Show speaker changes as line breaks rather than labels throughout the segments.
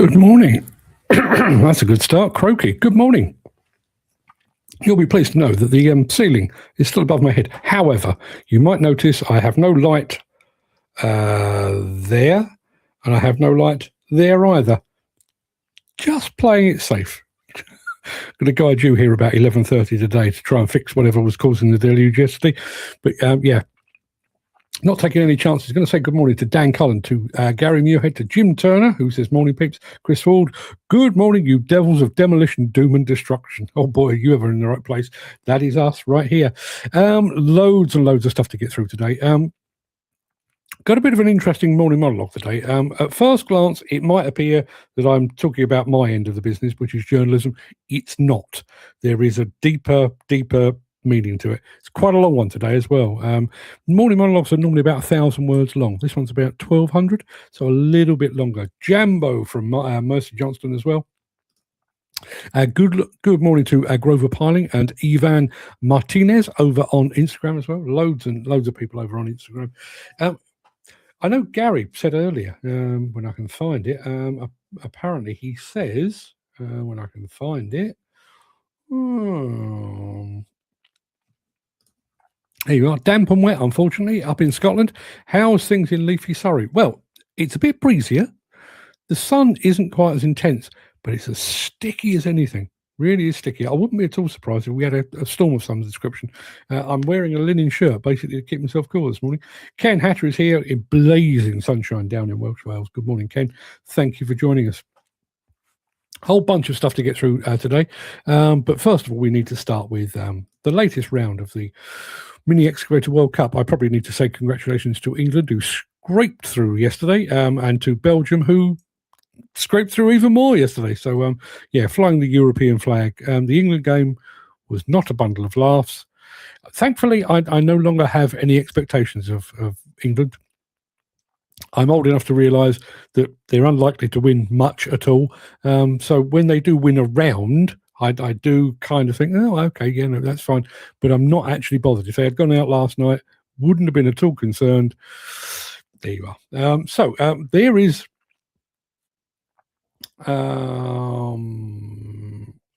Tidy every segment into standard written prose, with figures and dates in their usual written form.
Good morning. That's a good start. Croaky. Good morning. You'll be pleased to know that the ceiling is still above my head. However, you might notice I have no light there, and I have no light there either. Just playing it safe. Going to guide you here about 11:30 today to try and fix whatever was causing the deluge yesterday. But yeah, not taking any chances. Going to say good morning to Dan Cullen, to Gary Muirhead, to Jim Turner, who says morning peeps, Chris Ford, good morning, you devils of demolition, doom and destruction. Oh boy, you ever in the right place. That is us right here. Loads and loads of stuff to get through today. Got a bit of an interesting morning monologue today. At first glance, it might appear that I'm talking about my end of the business, which is journalism. It's not. There is a deeper meaning to it. It's quite a long one today as well. Morning monologues are normally about 1,000 words long. This one's about 1,200, so a little bit longer. Jambo from Mercy Johnston as well. Good morning to Grover Piling and Ivan Martinez over on Instagram as well. Loads and loads of people over on Instagram. I know Gary said earlier, when I can find it, apparently he says, when I can find it, here you are, damp and wet, unfortunately, up in Scotland. How's things in leafy Surrey? Well, it's a bit breezier. The sun isn't quite as intense, but it's as sticky as anything. Really is sticky. I wouldn't be at all surprised if we had a storm of some description. I'm wearing a linen shirt, basically, to keep myself cool this morning. Ken Hatter is here in blazing sunshine down in Welsh Wales. Good morning, Ken. Thank you for joining us. Whole bunch of stuff to get through today. But first of all, we need to start with the latest round of the Mini Excavator World Cup. I probably need to say congratulations to England, who scraped through yesterday, and to Belgium, who scraped through even more yesterday. So, yeah, flying the European flag. The England game was not a bundle of laughs. Thankfully, I no longer have any expectations of England. I'm old enough to realise that they're unlikely to win much at all. So when they do win a round, I do kind of think, oh, okay, yeah, no, that's fine. But I'm not actually bothered. If they had gone out last night, wouldn't have been at all concerned. There you are. So there is...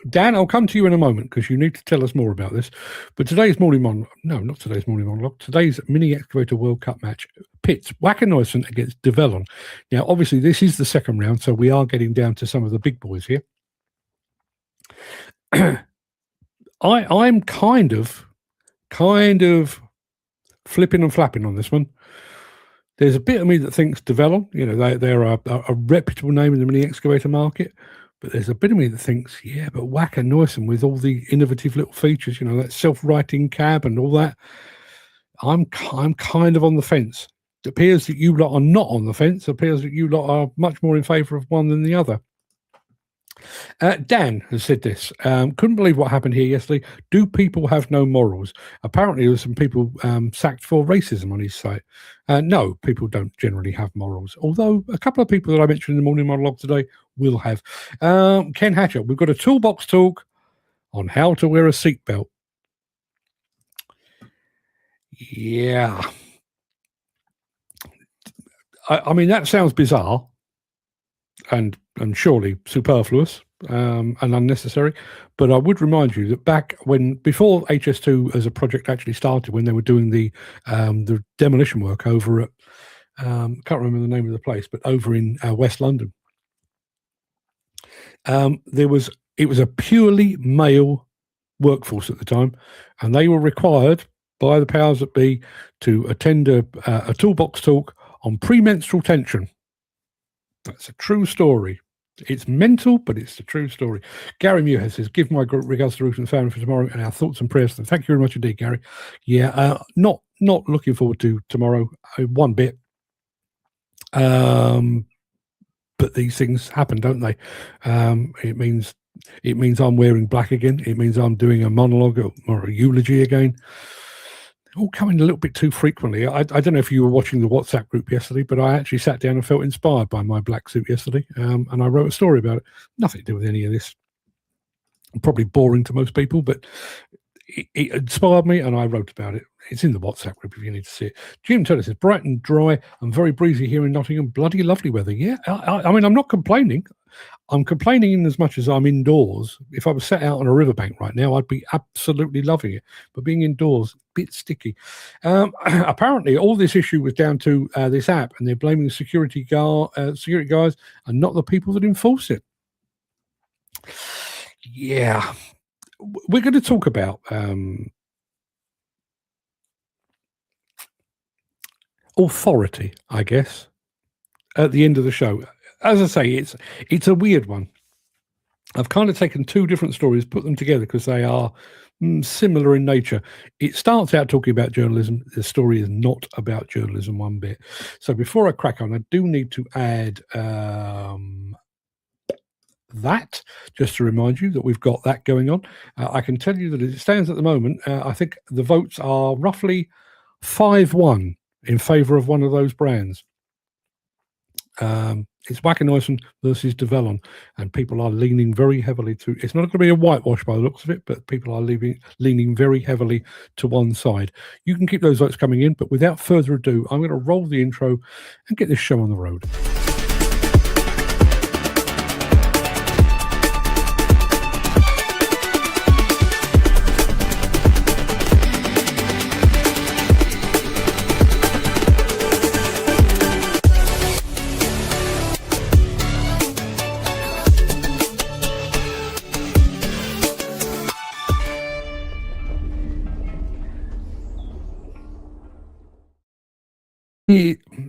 Dan, I'll come to you in a moment because you need to tell us more about this. But today's morning monologue, no, not today's morning monologue, today's Mini Excavator World Cup match pits Weidemann against Develon. Now, obviously, this is the second round, so we are getting down to some of the big boys here. I'm kind of flipping and flapping on this one. There's a bit of me that thinks Develon, you know, they're a reputable name in the mini excavator market, but there's a bit of me that thinks, yeah, but Weidemann with all the innovative little features, you know, that self-righting cab and all that, I'm kind of on the fence. It appears that you lot are not on the fence. It appears that you lot are much more in favour of one than the other. Dan has said this. Couldn't believe what happened here yesterday. Do people have no morals? Apparently, there were some people sacked for racism on his site. No, people don't generally have morals. Although a couple of people that I mentioned in the morning monologue today will have. Ken Hatcher, we've got a toolbox talk on how to wear a seatbelt. Yeah. I mean, that sounds bizarre and surely superfluous and unnecessary. But I would remind you that before HS2 as a project actually started, when they were doing the demolition work over at, can't remember the name of the place, but over in West London, it was a purely male workforce at the time, and they were required by the powers that be to attend a toolbox talk on premenstrual tension. That's a true story. It's mental, but it's a true story. Gary Muirhead says, give my regards to Ruth and the family for tomorrow and our thoughts and prayers. Thank you very much indeed, Gary. Yeah, not looking forward to tomorrow one bit. But these things happen, don't they? It means I'm wearing black again. It means I'm doing a monologue or a eulogy again. All coming a little bit too frequently. I don't know if you were watching the WhatsApp group yesterday, but I actually sat down and felt inspired by my black suit yesterday, and I wrote a story about it. Nothing to do with any of this. Probably boring to most people, but it inspired me, and I wrote about it. It's in the WhatsApp group if you need to see it. Jim Turner says, bright and dry and very breezy here in Nottingham. Bloody lovely weather. Yeah, I mean, I'm not complaining. I'm complaining in as much as I'm indoors. If I was sat out on a riverbank right now, I'd be absolutely loving it. But being indoors, a bit sticky. Apparently, all this issue was down to this app, and they're blaming security guys and not the people that enforce it. Yeah. We're going to talk about authority, I guess, at the end of the show. As I say, it's a weird one. I've kind of taken two different stories, put them together because they are similar in nature. It starts out talking about journalism. The story is not about journalism one bit. So before I crack on, I do need to add that, just to remind you that we've got that going on. I can tell you that as it stands at the moment, I think the votes are roughly 5-1 in favour of one of those brands. It's Weidemann versus Develon, and people are leaning very heavily to. It's not going to be a whitewash by the looks of it, but people are leaning very heavily to one side. You can keep those votes coming in, but without further ado, I'm going to roll the intro and get this show on the road.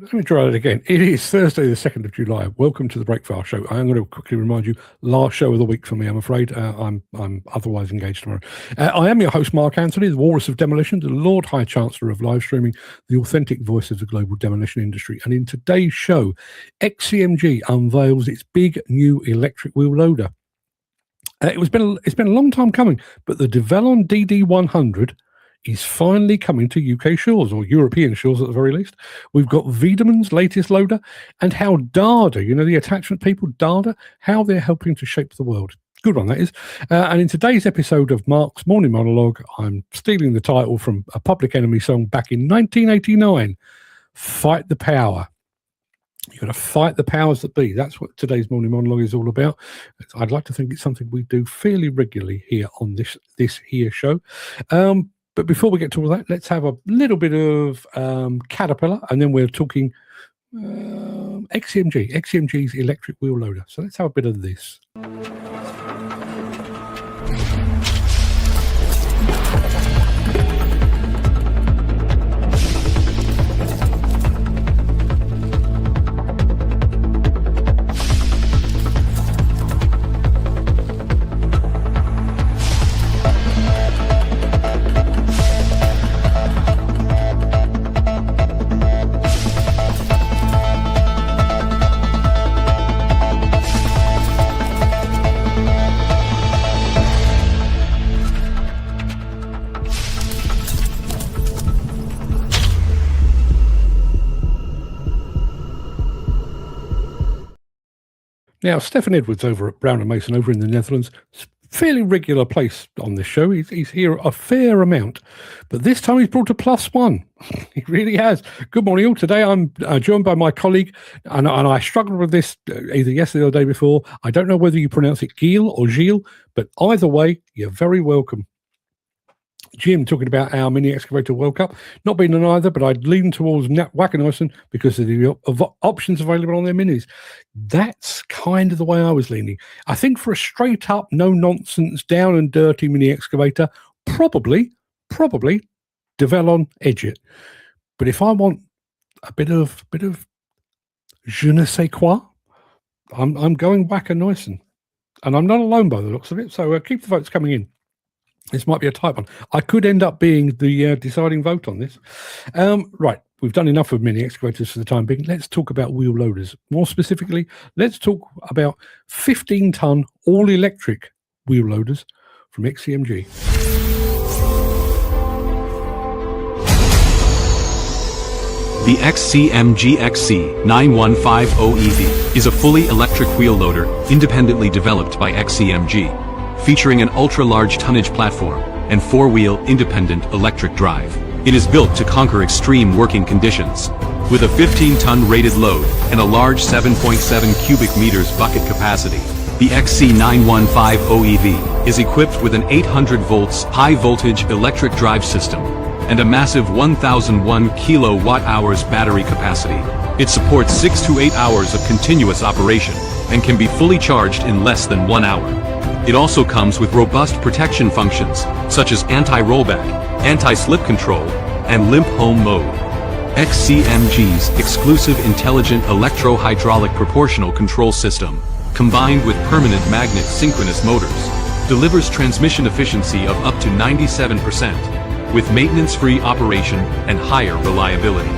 Let me try it again. It is Thursday, the 2nd of July. Welcome to the Breakfast Show. I'm going to quickly remind you, last show of the week for me, I'm afraid. I'm otherwise engaged tomorrow. I am your host, Mark Anthony, the Walrus of Demolition, the Lord High Chancellor of live streaming, the authentic voice of the global demolition industry. And in today's show, XCMG unveils its big new electric wheel loader. It's been a long time coming, but the Develon DD100 is finally coming to UK shores, or European shores at the very least. We've got Weidemann's latest loader, and how Darda, the attachment people, Darda, how they're helping to shape the world. Good one, that is. And in today's episode of Mark's Morning Monologue, I'm stealing the title from a Public Enemy song back in 1989, Fight the Power. You've got to fight the powers that be. That's what today's Morning Monologue is all about. I'd like to think it's something we do fairly regularly here on this here show. But before we get to all that, let's have a little bit of Caterpillar, and then we're talking XCMG's electric wheel loader. So let's have a bit of this. Now, Stefan Edwards over at Brown & Mason over in the Netherlands, fairly regular place on this show. He's here a fair amount, but this time he's brought a +1. He really has. Good morning, all. Today I'm joined by my colleague, and I struggled with this either yesterday or the day before. I don't know whether you pronounce it Gilles or Gilles, but either way, you're very welcome. Jim talking about our mini excavator World Cup, not being an either, but I'd lean towards Weidemann because of the options available on their minis. That's kind of the way I was leaning. I think for a straight up, no nonsense, down and dirty mini excavator, probably Develon edge it. But if I want a bit of je ne sais quoi, I'm going Weidemann, and I'm not alone by the looks of it. So keep the votes coming in. This might be a tight one. I could end up being the deciding vote on this. Right, we've done enough of mini excavators for the time being. Let's talk about wheel loaders. More specifically, let's talk about 15-ton all-electric wheel loaders from XCMG.
The XCMG XC9150EV is a fully electric wheel loader independently developed by XCMG, featuring an ultra-large tonnage platform and four-wheel independent electric drive. It is built to conquer extreme working conditions. With a 15-ton rated load and a large 7.7 cubic meters bucket capacity, The XC915OEV is equipped with an 800 volts high-voltage electric drive system and a massive 1001 kilowatt-hours battery capacity. It supports 6 to 8 hours of continuous operation and can be fully charged in less than 1 hour. It also comes with robust protection functions, such as anti-rollback, anti-slip control, and limp home mode. XCMG's exclusive intelligent electro-hydraulic proportional control system, combined with permanent magnet synchronous motors, delivers transmission efficiency of up to 97%, with maintenance-free operation and higher reliability.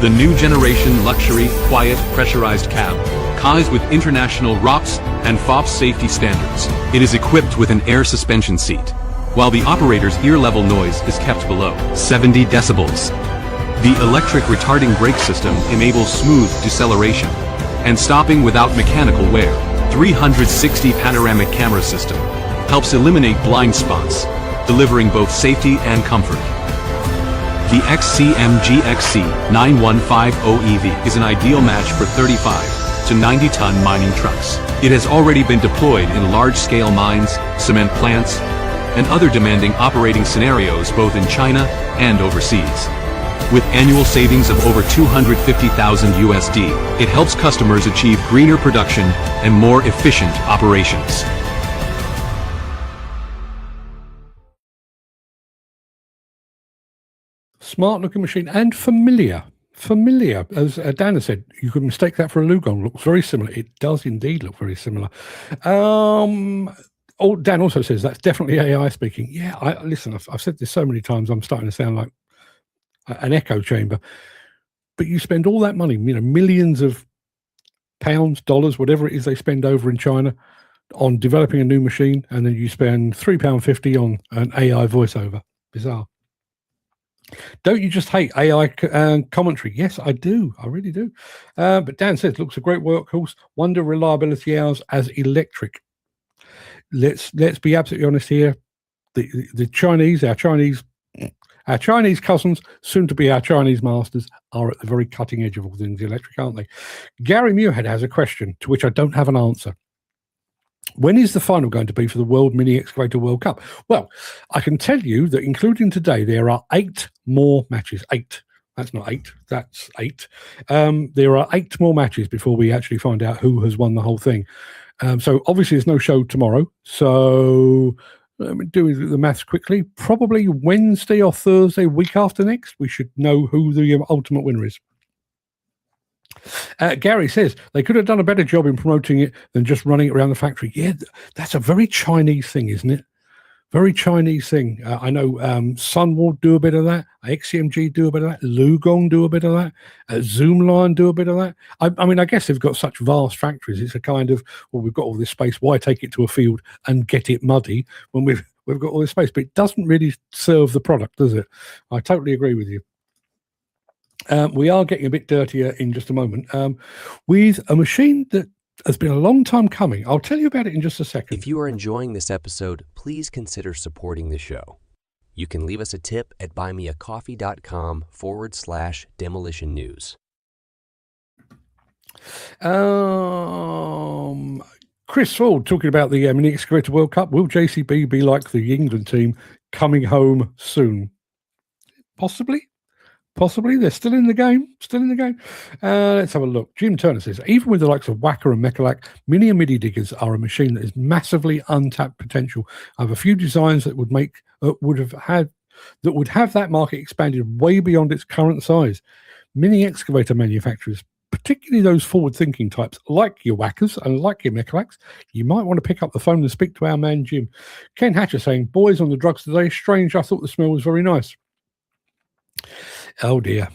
The new generation luxury, quiet, pressurized cab comes with international ROPS and FOPS safety standards. It is equipped with an air suspension seat, while the operator's ear level noise is kept below 70 decibels. The electric retarding brake system enables smooth deceleration and stopping without mechanical wear. 360 panoramic camera system helps eliminate blind spots, delivering both safety and comfort. The XCMG XC915OEV is an ideal match for 35 to 90-ton mining trucks. It has already been deployed in large-scale mines, cement plants, and other demanding operating scenarios both in China and overseas. With annual savings of over $250,000 USD, it helps customers achieve greener production and more efficient operations.
Smart looking machine and familiar. Familiar, as Dana said, you could mistake that for a Lugon. Looks very similar. It does indeed look very similar. Dan also says that's definitely AI speaking. Yeah, listen, I've said this so many times, I'm starting to sound like an echo chamber. But you spend all that money, millions of pounds, dollars, whatever it is they spend over in China on developing a new machine, and then you spend £3.50 on an AI voiceover. Bizarre. Don't you just hate AI commentary? Yes, I do. I really do. But Dan says, looks a great workhorse. Wonder reliability hours as electric. Let's be absolutely honest here. The Chinese, our Chinese cousins, soon to be our Chinese masters, are at the very cutting edge of all things electric, aren't they? Gary Muirhead has a question to which I don't have an answer. When is the final going to be for the World Mini Excavator World Cup? Well, I can tell you that including today, there are 8 more matches. 8. That's not 8. That's 8. There are 8 more matches before we actually find out who has won the whole thing. So obviously there's no show tomorrow. So let me do the maths quickly. Probably Wednesday or Thursday, week after next, we should know who the ultimate winner is. Gary says they could have done a better job in promoting it than just running it around the factory. Yeah, that's a very Chinese thing, isn't it? Very Chinese thing. I know Sunward do a bit of that. XCMG do a bit of that. Lugong do a bit of that. Zoomline do a bit of that. I mean, I guess they've got such vast factories. It's a kind of, well, we've got all this space. Why take it to a field and get it muddy when we've got all this space? But it doesn't really serve the product, does it? I totally agree with you. We are getting a bit dirtier in just a moment with a machine that has been a long time coming. I'll tell you about it in just a second.
If you are enjoying this episode, please consider supporting the show. You can leave us a tip at buymeacoffee.com/demolition news.
Chris Ford talking about the Mini Excavator World Cup. Will JCB be like the England team coming home soon? Possibly. They're still in the game. Let's have a look. Jim Turner says, even with the likes of Wacker and Mechalak, Mini and Midi diggers are a machine that is massively untapped potential. I have a few designs that would have that market expanded way beyond its current size. Mini excavator manufacturers, particularly those forward-thinking types, like your Wackers and like your Mechalaks, you might want to pick up the phone and speak to our man Jim. Ken Hatcher saying, boys on the drugs today, strange, I thought the smell was very nice. Oh dear.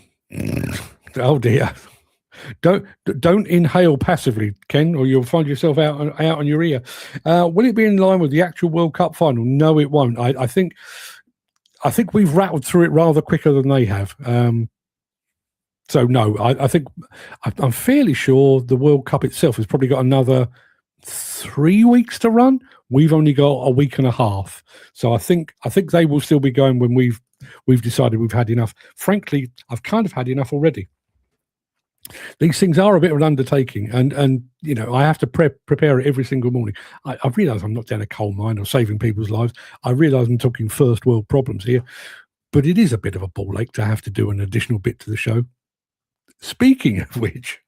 Don't inhale passively, Ken, or you'll find yourself out on your ear. Will it be in line with the actual World Cup final? No, it won't. I think we've rattled through it rather quicker than they have. So no, I think I'm fairly sure the World Cup itself has probably got another 3 weeks to run. We've only got a week and a half. So I think they will still be going when we've decided we've had enough. Frankly, I've kind of had enough already. these things are a bit of an undertaking, and you know, I have to prepare it every single morning. I realise I'm not down a coal mine or saving people's lives. I realise I'm talking first world problems here, but it is a bit of a ball ache to have to do an additional bit to the show. Speaking of which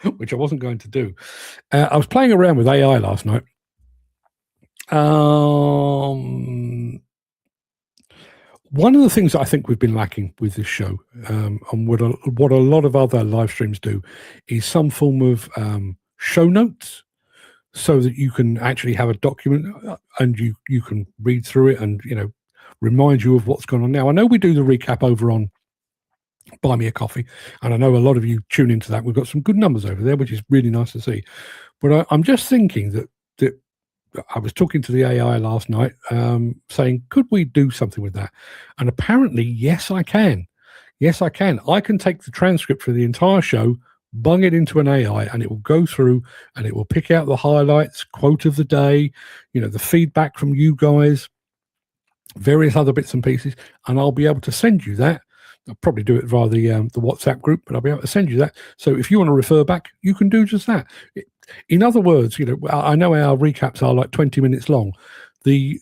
I wasn't going to do, I was playing around with AI last night. One of the things that I think we've been lacking with this show, and what a lot of other live streams do, is some form of show notes, so that you can actually have a document and you can read through it and, you know, remind you of what's going on. Now, I know we do the recap over on Buy Me a Coffee, and I know a lot of you tune into that. We've got some good numbers over there, which is really nice to see. But I'm just thinking that I was talking to the AI last night, saying, could we do something with that? And apparently, yes, I can. Yes, I can. I can take the transcript for the entire show, bung it into an AI, and it will go through and it will pick out the highlights, quote of the day, you know, the feedback from you guys, various other bits and pieces, and I'll be able to send you that. I'll probably do it via the WhatsApp group, but I'll be able to send you that. So if you want to refer back, you can do just that. In other words, you know, I know our recaps are like 20 minutes long. The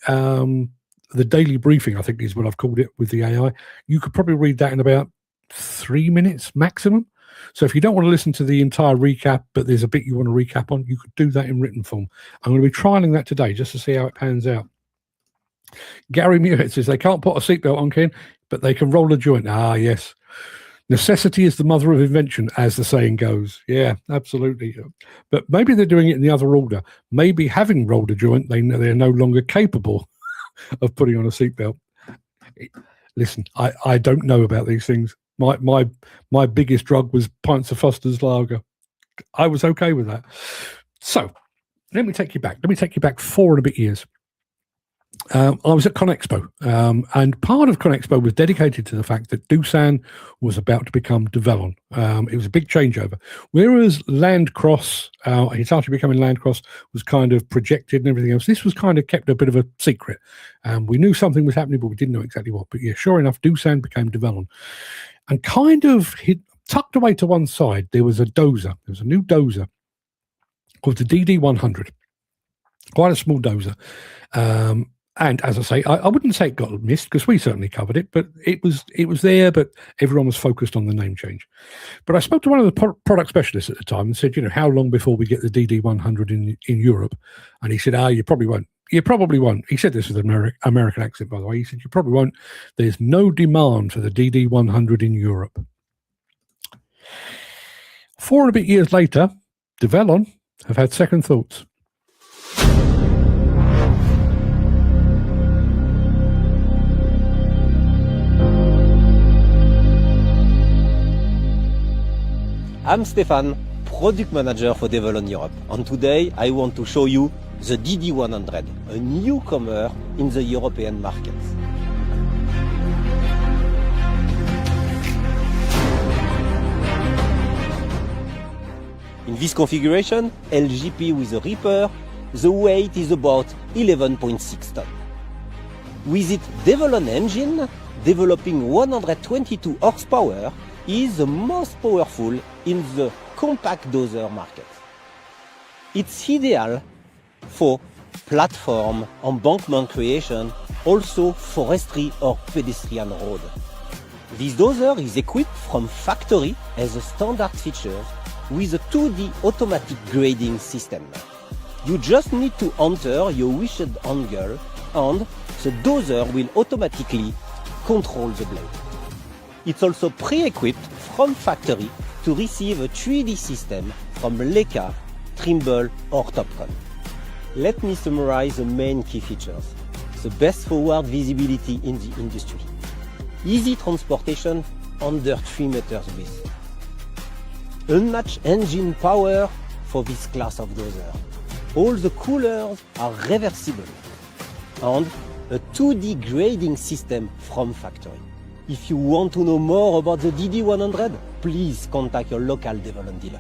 daily briefing, I think, is what I've called it with the AI. You could probably read that in about 3 minutes maximum. So if you don't want to listen to the entire recap, but there's a bit you want to recap on, you could do that in written form. I'm going to be trialing that today just to see how it pans out. Gary Muir says they can't put a seatbelt on, Ken, but they can roll a joint. Ah, yes. Necessity is the mother of invention, as the saying goes. Yeah, absolutely. But maybe they're doing it in the other order. Maybe having rolled a joint, they're no longer capable of putting on a seatbelt. Listen, I don't know about these things. My biggest drug was pints of Foster's lager. I was okay with that. So let me take you back. Let me take you back 4 and a bit years. I was at ConExpo, and part of ConExpo was dedicated to the fact that Doosan was about to become Develon. It was a big changeover. Whereas Landcross, Hitachi becoming Landcross, was kind of projected and everything else, this was kind of kept a bit of a secret. We knew something was happening, but we didn't know exactly what. But yeah, sure enough, Doosan became Develon. And kind of tucked away to one side, there was a dozer. There was a new dozer called the DD100. Quite a small dozer. And as I say, I wouldn't say it got missed because we certainly covered it, but it was there, but everyone was focused on the name change. But I spoke to one of the product specialists at the time and said, you know, how long before we get the DD100 in Europe? And he said, you probably won't. You probably won't. He said this with an American accent, by the way. He said, you probably won't. There's no demand for the DD100 in Europe. 4 and a bit years later, Develon have had second thoughts.
I'm Stefan, Product Manager for Develon Europe, and today I want to show you the DD100, a newcomer in the European markets. In this configuration, LGP with a Reaper, the weight is about 11.6 tons. With its Develon engine, developing 122 horsepower, is the most powerful in the compact dozer market. It's ideal for platform, embankment creation, also forestry or pedestrian road. This dozer is equipped from factory as a standard feature with a 2D automatic grading system. You just need to enter your wished angle and the dozer will automatically control the blade. It's also pre-equipped from factory to receive a 3D system from Leica, Trimble or Topcon. Let me summarize the main key features. The best forward visibility in the industry. Easy transportation under 3 meters width. Unmatched engine power for this class of dozer. All the coolers are reversible. And a 2D grading system from factory. If you want to know more about the DD100, please contact your local Develon dealer.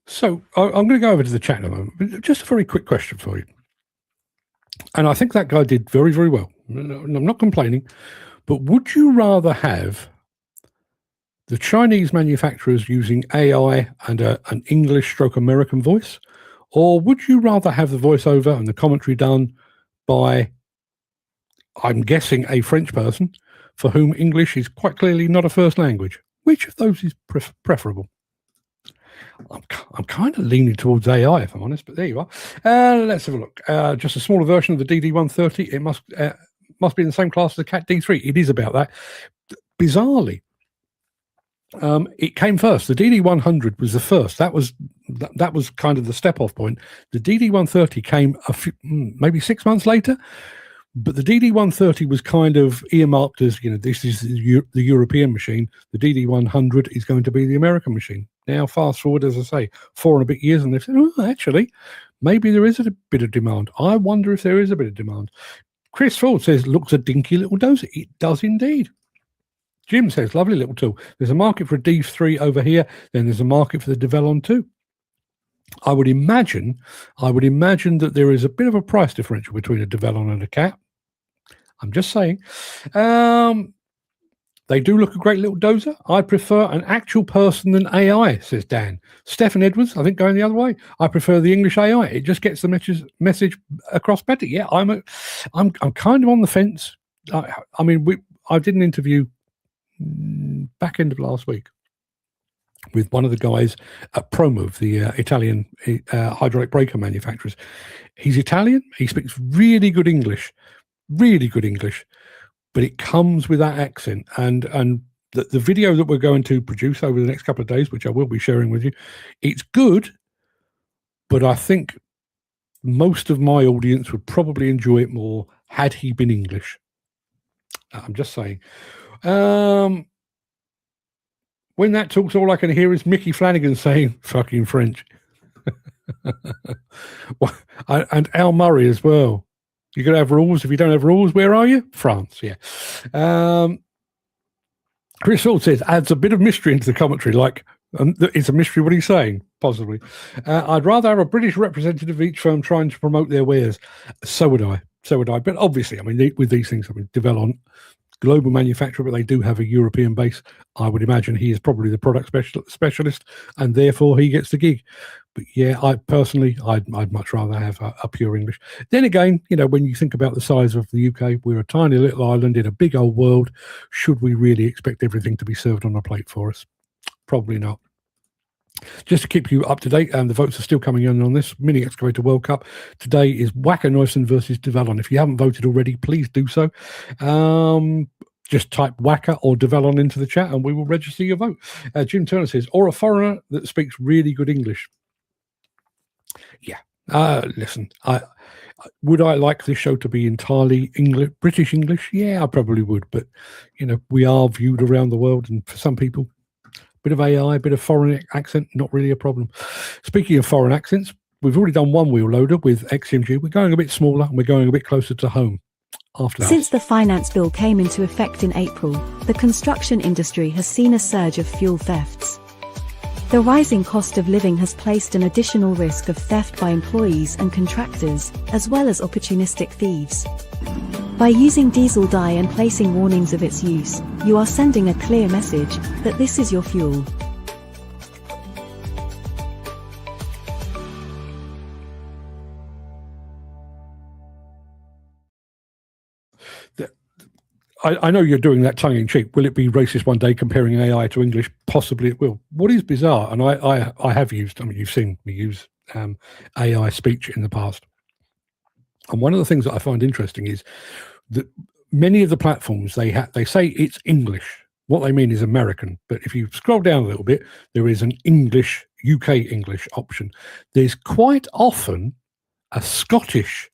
So I'm going to go over to the chat in a moment. Just a very quick question for you. And I think that guy did very, very well. I'm not complaining, but would you rather have the Chinese manufacturers using AI and an English/American voice, or would you rather have the voiceover and the commentary done by, I'm guessing, a French person for whom English is quite clearly not a first language? Which of those is preferable? I'm kind of leaning towards AI, if I'm honest, but there you are. Let's have a look. Just a smaller version of the DD130. It must be in the same class as the Cat D3. It is about that. Bizarrely, it came first. The DD100 was the first. That was kind of the step-off point. The DD130 came maybe 6 months later. But the DD130 was kind of earmarked as, this is the European machine. The DD100 is going to be the American machine. Now, fast forward, as I say, 4 and a bit years, and they've said, actually, maybe there is a bit of demand. I wonder if there is a bit of demand. Chris Ford says, looks a dinky little dozer. It does indeed. Jim says, lovely little tool. There's a market for a D3 over here. Then there's a market for the Develon 2. I would imagine that there is a bit of a price differential between a Develon and a Cat. I'm just saying. They do look a great little dozer. I prefer an actual person than AI, says Dan. Stephen Edwards, I think, going the other way. I prefer the English AI. It just gets the message across better. Yeah, I'm kind of on the fence. I did an interview back end of last week with one of the guys at ProMove, the Italian hydraulic breaker manufacturers. He's Italian. He speaks really good English, but it comes with that accent. And the video that we're going to produce over the next couple of days, which I will be sharing with you, it's good, but I think most of my audience would probably enjoy it more had he been English. I'm just saying. When that talks, all I can hear is Mickey Flanagan saying fucking French. And Al Murray as well. You're going to have rules. If you don't have rules, where are you? France, yeah. Chris Hall says, adds a bit of mystery into the commentary, like, it's a mystery what he's saying, possibly. I'd rather have a British representative of each firm trying to promote their wares. So would I. But obviously, with these things, Develon, global manufacturer, but they do have a European base. I would imagine he is probably the product specialist, and therefore he gets the gig. But yeah, I'd much rather have a pure English. Then again, when you think about the size of the UK, we're a tiny little island in a big old world. Should we really expect everything to be served on a plate for us? Probably not. Just to keep you up to date, and the votes are still coming in on this Mini Excavator World Cup. Today is Wacker Neuson versus Develon. If you haven't voted already, please do so. Just type Wacker or Develon into the chat and we will register your vote. Jim Turner says, or a foreigner that speaks really good English. Yeah. Listen, would I like this show to be entirely British English? Yeah, I probably would. But, we are viewed around the world, and for some people, bit of AI, a bit of foreign accent, not really a problem. Speaking of foreign accents, we've already done one wheel loader with XCMG. We're going a bit smaller and we're going a bit closer to home.
Since the finance bill came into effect in April, the construction industry has seen a surge of fuel thefts. The rising cost of living has placed an additional risk of theft by employees and contractors, as well as opportunistic thieves. By using diesel dye and placing warnings of its use, you are sending a clear message that this is your fuel.
I know you're doing that tongue-in-cheek. Will it be racist one day comparing AI to English? Possibly it will. What is bizarre, and I have used, you've seen me use AI speech in the past. And one of the things that I find interesting is that many of the platforms, they say it's English. What they mean is American. But if you scroll down a little bit, there is an English, UK English option. There's quite often a Scottish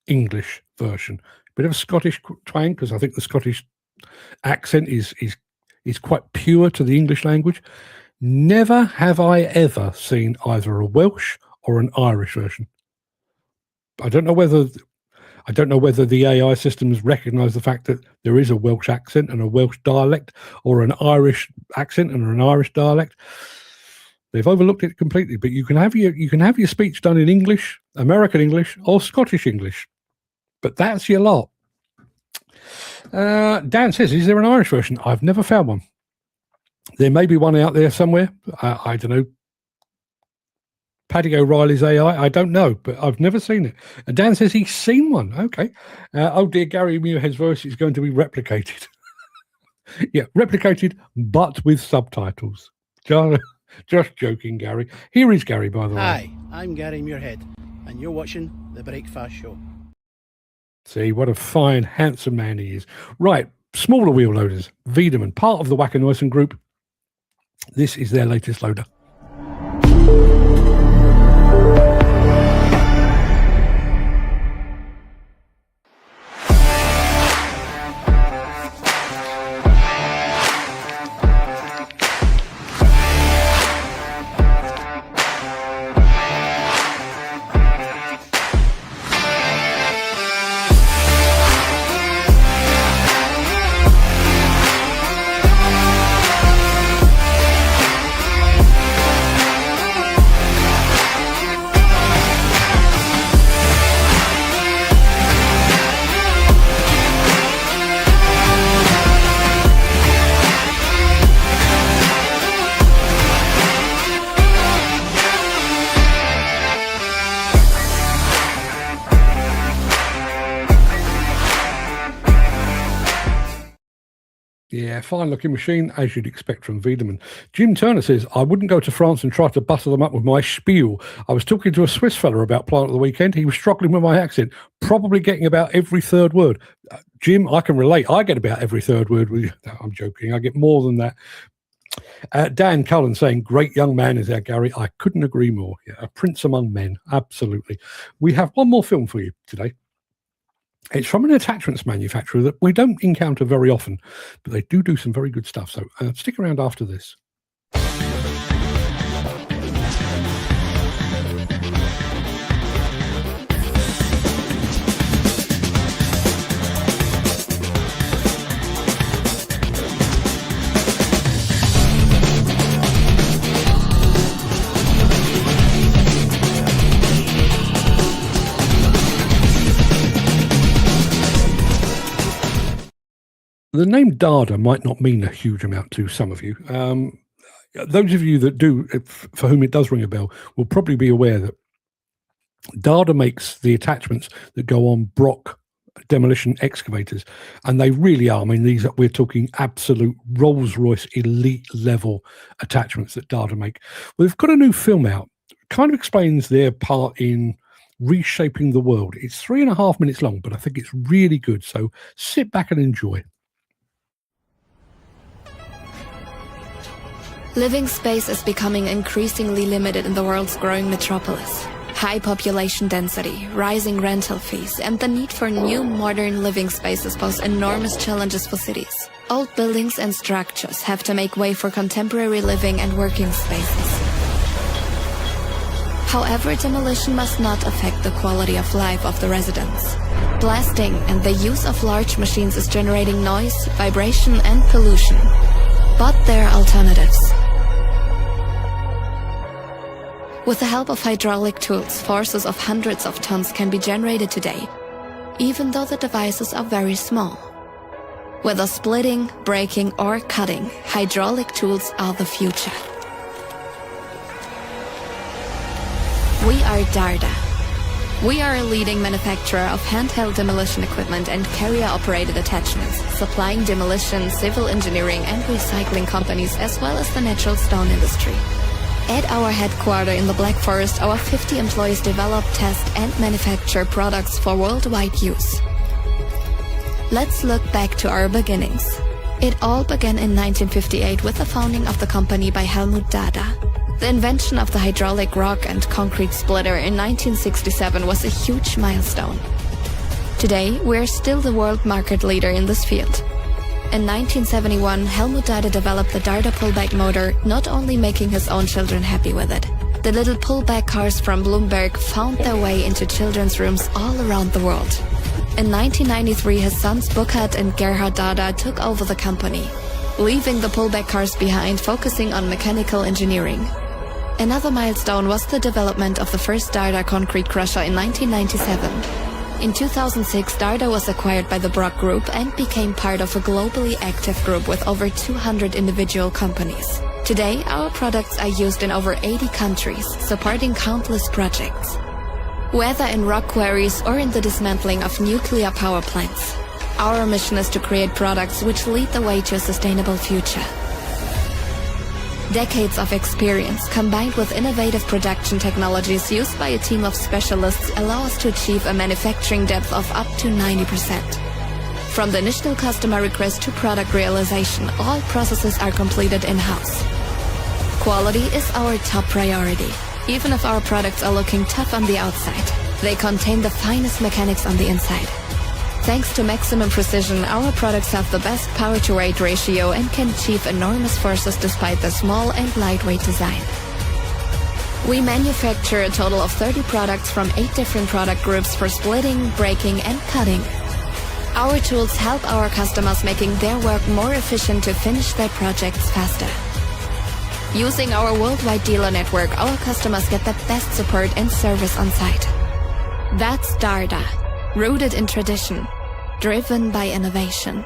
English version. Bit of a Scottish twang, because I think the Scottish accent is quite pure to the English language. Never have I ever seen either a Welsh or an Irish version. I don't know whether the AI systems recognise the fact that there is a Welsh accent and a Welsh dialect, or an Irish accent and an Irish dialect. They've overlooked it completely. But you can have your speech done in English, American English, or Scottish English. But that's your lot. Dan says, is there an Irish version? I've never found one. There may be one out there somewhere. I don't know. Paddy O'Reilly's AI, I don't know, but I've never seen it. And Dan says he's seen one. Okay. Oh dear, Gary Muirhead's voice is going to be replicated. Yeah, replicated, but with subtitles. Just joking, Gary. Here is Gary, by the way.
Hi, I'm Gary Muirhead, and you're watching The Breakfast Show.
See, what a fine, handsome man he is. Right, smaller wheel loaders, Weidemann, part of the Wacker Neuson group. This is their latest loader. Yeah, fine-looking machine, as you'd expect from Weidemann. Jim Turner says, I wouldn't go to France and try to butter them up with my spiel. I was talking to a Swiss fella about Plant at the weekend. He was struggling with my accent, probably getting about every third word. Jim, I can relate. I get about every third word with you. No, I'm joking. I get more than that. Dan Cullen saying, great young man is our Gary. I couldn't agree more. Yeah, a prince among men. Absolutely. We have one more film for you today. It's from an attachments manufacturer that we don't encounter very often, but they do some very good stuff. So stick around after this. The name Darda might not mean a huge amount to some of you. Those of you that do, for whom it does ring a bell, will probably be aware that Darda makes the attachments that go on Brock demolition excavators, and they really are. I mean, we're talking absolute Rolls-Royce elite level attachments that Darda make. Well, they've got a new film out. Kind of explains their part in reshaping the world. It's 3.5 minutes long, but I think it's really good. So sit back and enjoy.
Living space is becoming increasingly limited in the world's growing metropolis. High population density, rising rental fees, and the need for new modern living spaces pose enormous challenges for cities. Old buildings and structures have to make way for contemporary living and working spaces. However, demolition must not affect the quality of life of the residents. Blasting and the use of large machines is generating noise, vibration, and pollution. But there are alternatives. With the help of hydraulic tools, forces of hundreds of tons can be generated today, even though the devices are very small. Whether splitting, breaking, or cutting, hydraulic tools are the future. We are Darda. We are a leading manufacturer of handheld demolition equipment and carrier-operated attachments, supplying demolition, civil engineering, and recycling companies as well as the natural stone industry. At our headquarters in the Black Forest, our 50 employees develop, test, and manufacture products for worldwide use. Let's look back to our beginnings. It all began in 1958 with the founding of the company by Helmut Darda. The invention of the hydraulic rock and concrete splitter in 1967 was a huge milestone. Today, we're still the world market leader in this field. In 1971, Helmut Darda developed the Darda pullback motor, not only making his own children happy with it. The little pullback cars from Bloomberg found their way into children's rooms all around the world. In 1993, his sons Burkhard and Gerhard Darda took over the company, leaving the pullback cars behind, focusing on mechanical engineering. Another milestone was the development of the first Darda concrete crusher in 1997. In 2006, Darda was acquired by the Brock Group and became part of a globally active group with over 200 individual companies. Today, our products are used in over 80 countries, supporting countless projects. Whether in rock quarries or in the dismantling of nuclear power plants, our mission is to create products which lead the way to a sustainable future. Decades of experience combined with innovative production technologies used by a team of specialists allow us to achieve a manufacturing depth of up to 90%. From the initial customer request to product realization, all processes are completed in-house. Quality is our top priority. Even if our products are looking tough on the outside, they contain the finest mechanics on the inside. Thanks to maximum precision, our products have the best power-to-weight ratio and can achieve enormous forces despite the small and lightweight design. We manufacture a total of 30 products from 8 different product groups for splitting, breaking, and cutting. Our tools help our customers making their work more efficient to finish their projects faster. Using our worldwide dealer network, our customers get the best support and service on site. That's Darda, rooted in tradition, driven by innovation.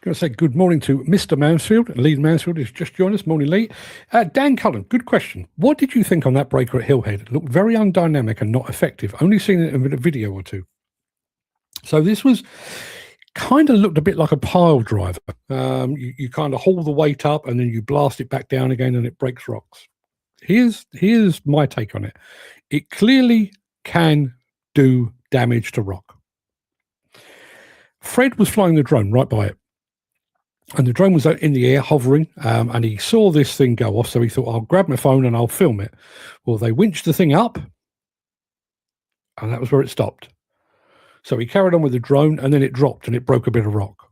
Going to say good morning to Mr. Mansfield. Lee Mansfield has just joined us. Morning, Lee. Dan Cullen, good question. What did you think on that breaker at Hillhead? It looked very undynamic and not effective. Only seen it in a video or two. So this was kind of looked a bit like a pile driver. You kind of haul the weight up and then you blast it back down again and it breaks rocks. Here's my take on it. It clearly can do damage to rock. Fred was flying the drone right by it. And the drone was in the air hovering, and he saw this thing go off. So he thought, I'll grab my phone and I'll film it. Well, they winched the thing up, and that was where it stopped. So he carried on with the drone, and then it dropped and it broke a bit of rock.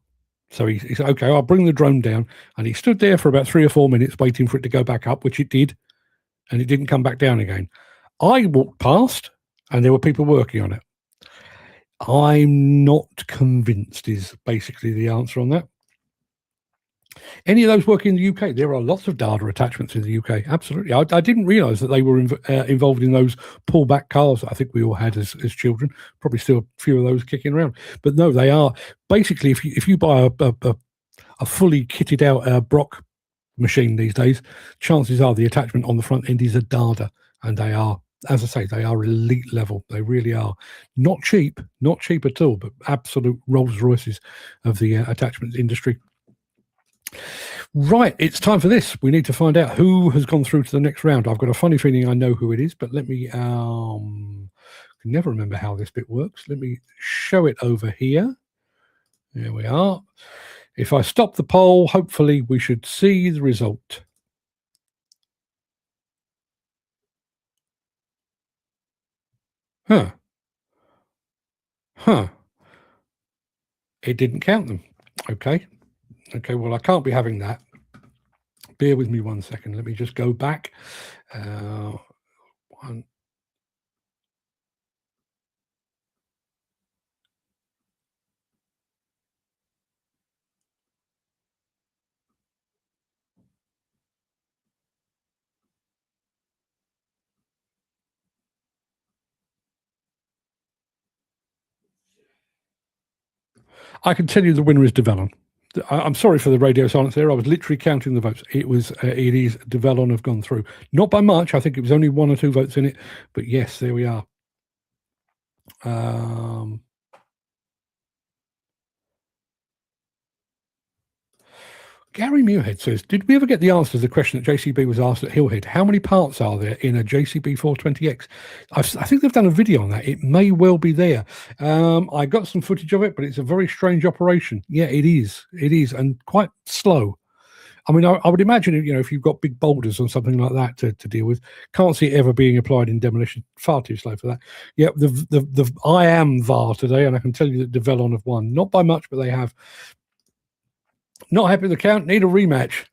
So he said, okay, I'll bring the drone down. And he stood there for about 3 or 4 minutes waiting for it to go back up, which it did. And it didn't come back down again. I walked past, and there were people working on it. I'm not convinced is basically the answer on that. Any of those working in the UK? There are lots of Darda attachments in the UK. Absolutely. I didn't realise that they were involved in those pullback cars that I think we all had as children. Probably still a few of those kicking around. But no, they are. Basically, if you buy a fully kitted out Brock machine these days, chances are the attachment on the front end is a Darda. And they are, as I say, they are elite level. They really are. Not cheap at all, but absolute Rolls Royces of the attachment industry. Right, it's time for this. We need to find out who has gone through to the next round. I've got a funny feeling I know who it is, but let me can never remember how this bit works. Let me show it over here. There we are. If I stop the poll, hopefully we should see the result. Huh. It didn't count them. Okay, well, I can't be having that. Bear with me 1 second. Let me just go back. I can tell you the winner is Develon. I'm sorry for the radio silence there. I was literally counting the votes. It is Develon have gone through. Not by much. I think it was only 1 or 2 votes in it. But yes, there we are. Gary Muirhead says, did we ever get the answer to the question that JCB was asked at Hillhead? How many parts are there in a JCB 420X? I think they've done a video on that. It may well be there. I got some footage of it, but it's a very strange operation. Yeah, it is. It is, and quite slow. I mean, I would imagine, if you've got big boulders or something like that to deal with, can't see it ever being applied in demolition. Far too slow for that. Yeah, the I am VAR today, and I can tell you that Develon have won. Not by much, but they have. Not happy with the count, need a rematch.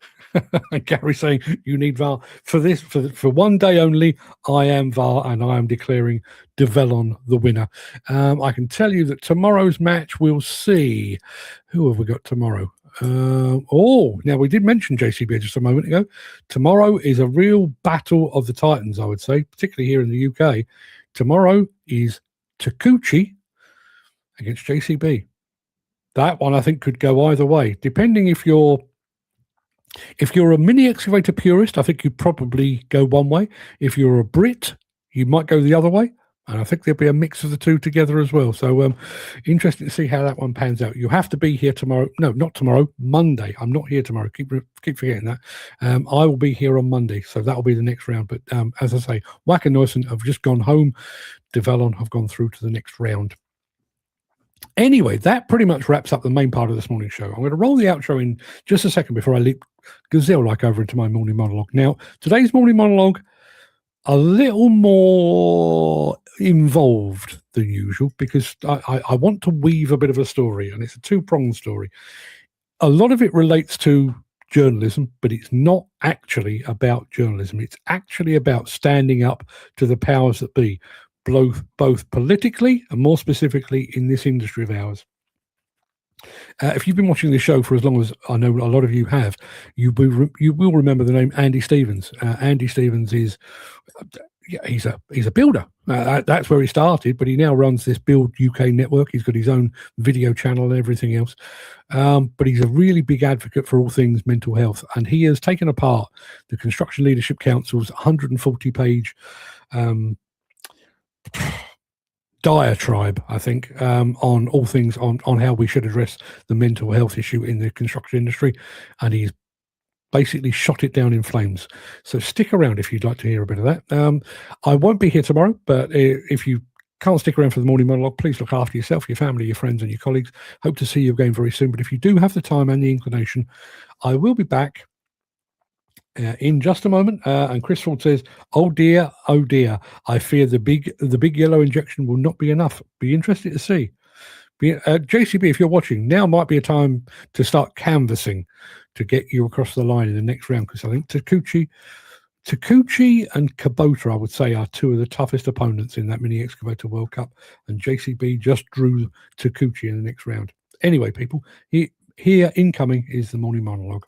And Gary saying you need VAR for this for one day only. I am VAR, and I am declaring Develon the winner. I can tell you that tomorrow's match, we'll see. Who have we got tomorrow? Now we did mention JCB just a moment ago. Tomorrow is a real battle of the Titans, I would say, particularly here in the UK. Tomorrow is Takuchi against JCB. That one I think could go either way, depending if you're a mini excavator purist. I think you'd probably go one way. If you're a Brit, you might go the other way. And I think there'll be a mix of the two together as well. So interesting to see how that one pans out. You have to be here tomorrow. No, not tomorrow. Monday. I'm not here tomorrow. Keep forgetting that. I will be here on Monday. So that'll be the next round. But as I say, Wack and Neusen have just gone home. Develon have gone through to the next round. Anyway, that pretty much wraps up the main part of this morning's show. I'm going to roll the outro in just a second before I leap gazelle-like over into my morning monologue. Now, today's morning monologue, a little more involved than usual, because I want to weave a bit of a story, and it's a two-pronged story. A lot of it relates to journalism, but it's not actually about journalism. It's actually about standing up to the powers that be, both politically and more specifically in this industry of ours. If you've been watching this show for as long as I know a lot of you have, you will remember the name Andy Stevens. Andy Stevens is he's a builder. That's where he started, but he now runs this Build UK network. He's got his own video channel and everything else. But he's a really big advocate for all things mental health, and he has taken apart the Construction Leadership Council's 140-page diatribe, I think, on all things on how we should address the mental health issue in the construction industry, and he's basically shot it down in flames. So stick around if you'd like to hear a bit of that. I won't be here tomorrow, but if you can't stick around for the morning monologue, please look after yourself, your family, your friends, and your colleagues. Hope to see you again very soon. But if you do have the time and the inclination, I will be back in just a moment. And Chris Ford says, oh dear, I fear the big yellow injection will not be enough. Be interested to see. JCB, if you're watching, now might be a time to start canvassing to get you across the line in the next round, because I think Takuchi and Kubota, I would say, are two of the toughest opponents in that Mini Excavator World Cup, and JCB just drew Takuchi in the next round. Anyway, people, here incoming is the morning monologue.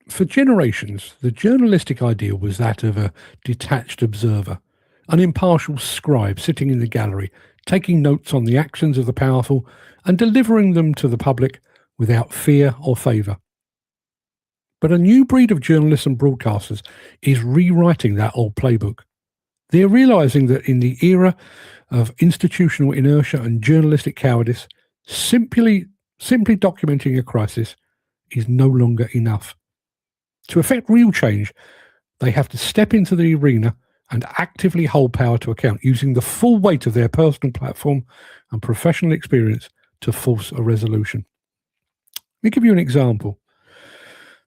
For generations, the journalistic ideal was that of a detached observer, an impartial scribe sitting in the gallery, taking notes on the actions of the powerful and delivering them to the public without fear or favour. But a new breed of journalists and broadcasters is rewriting that old playbook. They're realising that in the era of institutional inertia and journalistic cowardice, simply documenting a crisis is no longer enough. To effect real change, they have to step into the arena and actively hold power to account, using the full weight of their personal platform and professional experience to force a resolution. Let me give you an example.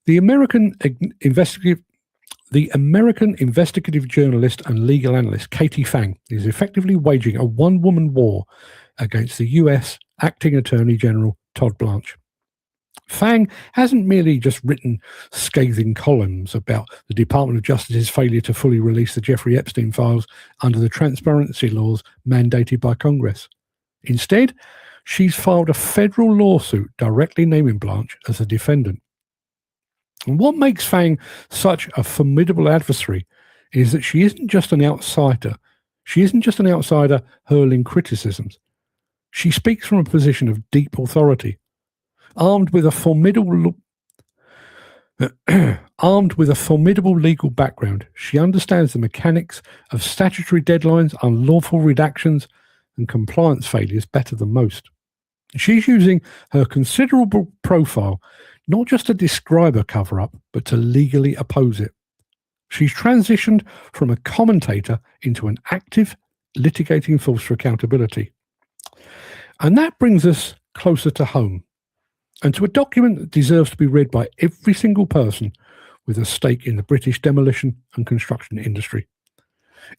The American investigative journalist and legal analyst Katie Fang is effectively waging a one-woman war against the US Acting Attorney General Todd Blanche. Fang hasn't merely just written scathing columns about the Department of Justice's failure to fully release the Jeffrey Epstein files under the transparency laws mandated by Congress. Instead, she's filed a federal lawsuit directly naming Blanche as a defendant. And what makes Fang such a formidable adversary is that she isn't just an outsider. She isn't just an outsider hurling criticisms. She speaks from a position of deep authority. Armed with a formidable legal background, she understands the mechanics of statutory deadlines, unlawful redactions, and compliance failures better than most. She's using her considerable profile not just to describe a cover-up, but to legally oppose it. She's transitioned from a commentator into an active, litigating force for accountability. And that brings us closer to home, and to a document that deserves to be read by every single person with a stake in the British demolition and construction industry.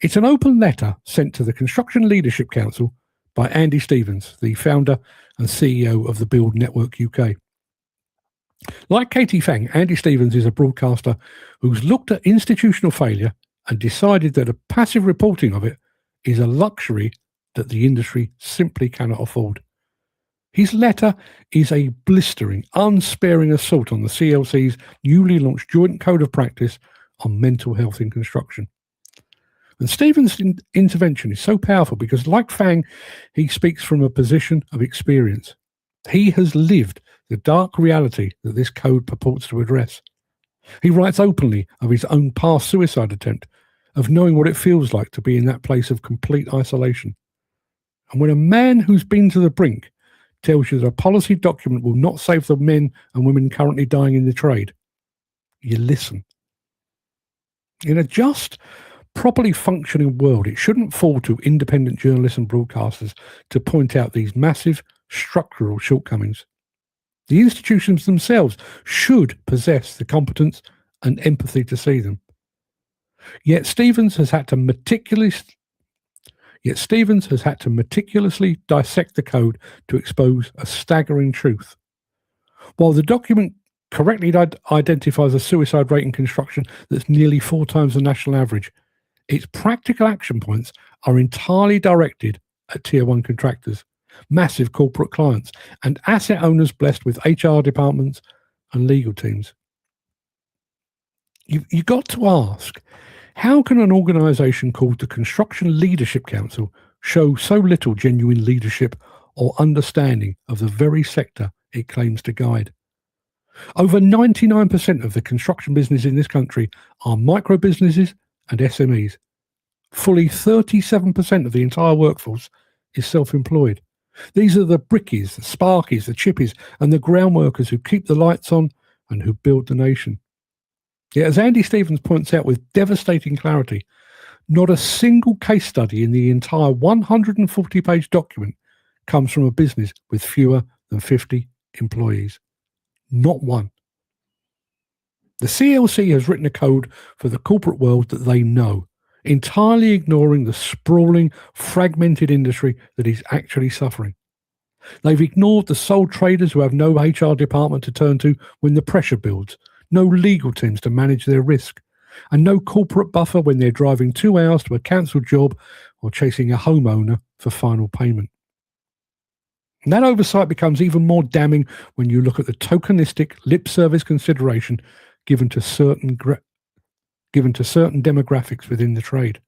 It's an open letter sent to the Construction Leadership Council by Andy Stevens, the founder and CEO of the Build Network UK. Like Katie Fang, Andy Stevens is a broadcaster who's looked at institutional failure and decided that a passive reporting of it is a luxury that the industry simply cannot afford. His letter is a blistering, unsparing assault on the CLC's newly launched Joint Code of Practice on mental health in construction. And Stevens' intervention is so powerful because, like Fang, he speaks from a position of experience. He has lived the dark reality that this code purports to address. He writes openly of his own past suicide attempt, of knowing what it feels like to be in that place of complete isolation. And when a man who's been to the brink tells you that a policy document will not save the men and women currently dying in the trade, you listen. In a just, properly functioning world, it shouldn't fall to independent journalists and broadcasters to point out these massive structural shortcomings. The institutions themselves should possess the competence and empathy to see them. Yet Stevens has had to meticulously dissect the code to expose a staggering truth. While the document correctly identifies a suicide rate in construction that's nearly 4 times the national average, its practical action points are entirely directed at Tier 1 contractors, massive corporate clients, and asset owners blessed with HR departments and legal teams. You've got to ask, how can an organisation called the Construction Leadership Council show so little genuine leadership or understanding of the very sector it claims to guide? Over 99% of the construction business in this country are micro businesses and SMEs. Fully 37% of the entire workforce is self-employed. These are the brickies, the sparkies, the chippies, and the ground workers who keep the lights on and who build the nation. Yet, as Andy Stevens points out with devastating clarity, not a single case study in the entire 140-page document comes from a business with fewer than 50 employees. Not one. The CLC has written a code for the corporate world that they know, entirely ignoring the sprawling, fragmented industry that is actually suffering. They've ignored the sole traders who have no HR department to turn to when the pressure builds, no legal teams to manage their risk, and no corporate buffer when they're driving 2 hours to a cancelled job or chasing a homeowner for final payment. And that oversight becomes even more damning when you look at the tokenistic lip service consideration given to certain demographics within the trade.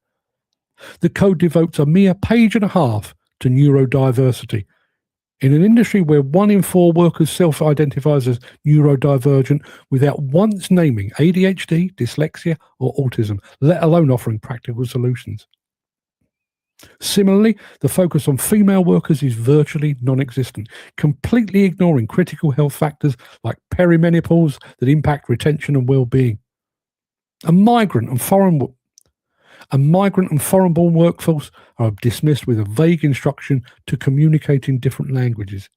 The code devotes a mere page and a half to neurodiversity. In an industry where 1 in 4 workers self-identifies as neurodivergent without once naming ADHD, dyslexia, or autism, let alone offering practical solutions. Similarly, the focus on female workers is virtually non-existent, completely ignoring critical health factors like perimenopause that impact retention and well-being. A migrant and foreign-born workforce are dismissed with a vague instruction to communicate in different languages.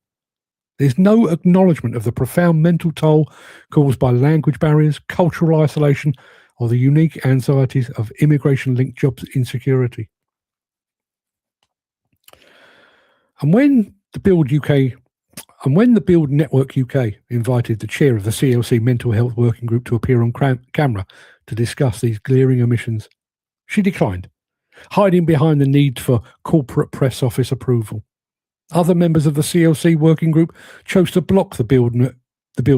There's no acknowledgement of the profound mental toll caused by language barriers, cultural isolation, or the unique anxieties of immigration-linked job insecurity. And when the Build Network UK invited the chair of the CLC Mental Health Working Group to appear on camera to discuss these glaring omissions, she declined, hiding behind the need for corporate press office approval. Other members of the CLC working group chose to block the Build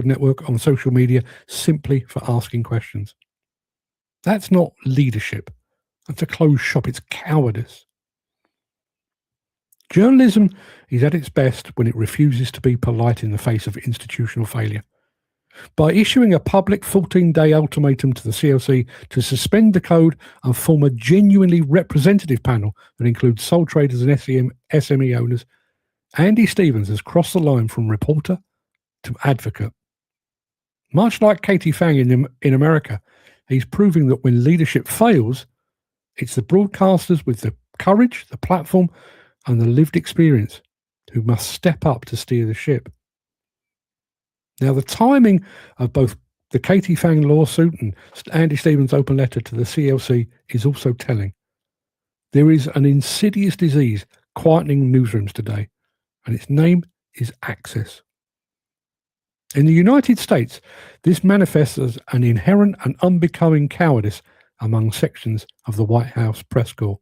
Network on social media simply for asking questions. That's not leadership. That's a closed shop. It's cowardice. Journalism is at its best when it refuses to be polite in the face of institutional failure. By issuing a public 14-day ultimatum to the CLC to suspend the code and form a genuinely representative panel that includes sole traders and SME owners, Andy Stevens has crossed the line from reporter to advocate. Much like Katie Fang in America, he's proving that when leadership fails, it's the broadcasters with the courage, the platform, and the lived experience who must step up to steer the ship. Now, the timing of both the Katie Fang lawsuit and Andy Stevens' open letter to the CLC is also telling. There is an insidious disease quietening newsrooms today, and its name is access. In the United States, this manifests as an inherent and unbecoming cowardice among sections of the White House press corps.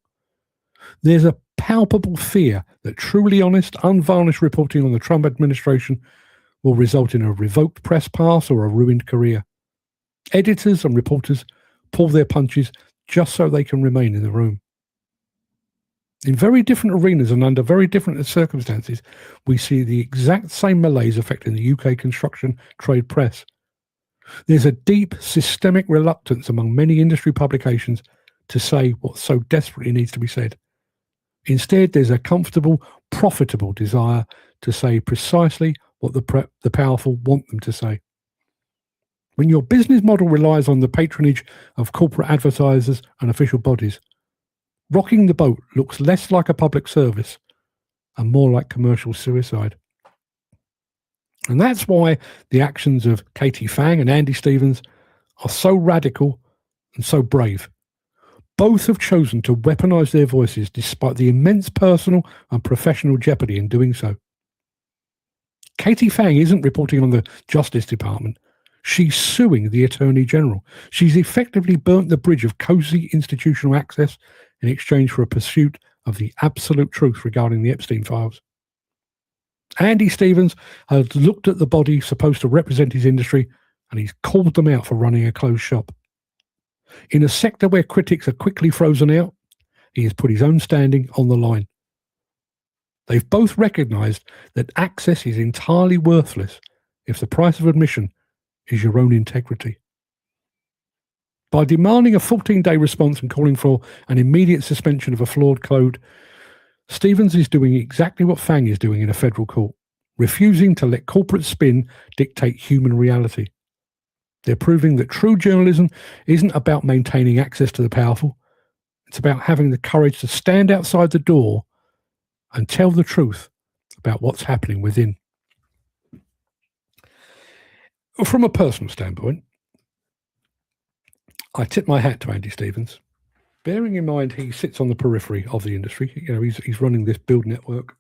There's a palpable fear that truly honest, unvarnished reporting on the Trump administration will result in a revoked press pass or a ruined career. Editors and reporters pull their punches just so they can remain in the room. In very different arenas and under very different circumstances, we see the exact same malaise affecting the UK construction trade press. There's a deep systemic reluctance among many industry publications to say what so desperately needs to be said. Instead, there's a comfortable, profitable desire to say precisely what the powerful want them to say. When your business model relies on the patronage of corporate advertisers and official bodies, rocking the boat looks less like a public service and more like commercial suicide. And that's why the actions of Katie Fang and Andy Stevens are so radical and so brave. Both have chosen to weaponize their voices despite the immense personal and professional jeopardy in doing so. Katie Fang isn't reporting on the Justice Department. She's suing the Attorney General. She's effectively burnt the bridge of cosy institutional access in exchange for a pursuit of the absolute truth regarding the Epstein files. Andy Stevens has looked at the body supposed to represent his industry, and he's called them out for running a closed shop. In a sector where critics are quickly frozen out, he has put his own standing on the line. They've both recognised that access is entirely worthless if the price of admission is your own integrity. By demanding a 14-day response and calling for an immediate suspension of a flawed code, Stevens is doing exactly what Fang is doing in a federal court, refusing to let corporate spin dictate human reality. They're proving that true journalism isn't about maintaining access to the powerful. It's about having the courage to stand outside the door and tell the truth about what's happening within. From a personal standpoint, I tip my hat to Andy Stevens. Bearing in mind he sits on the periphery of the industry. You know, he's running this Build Network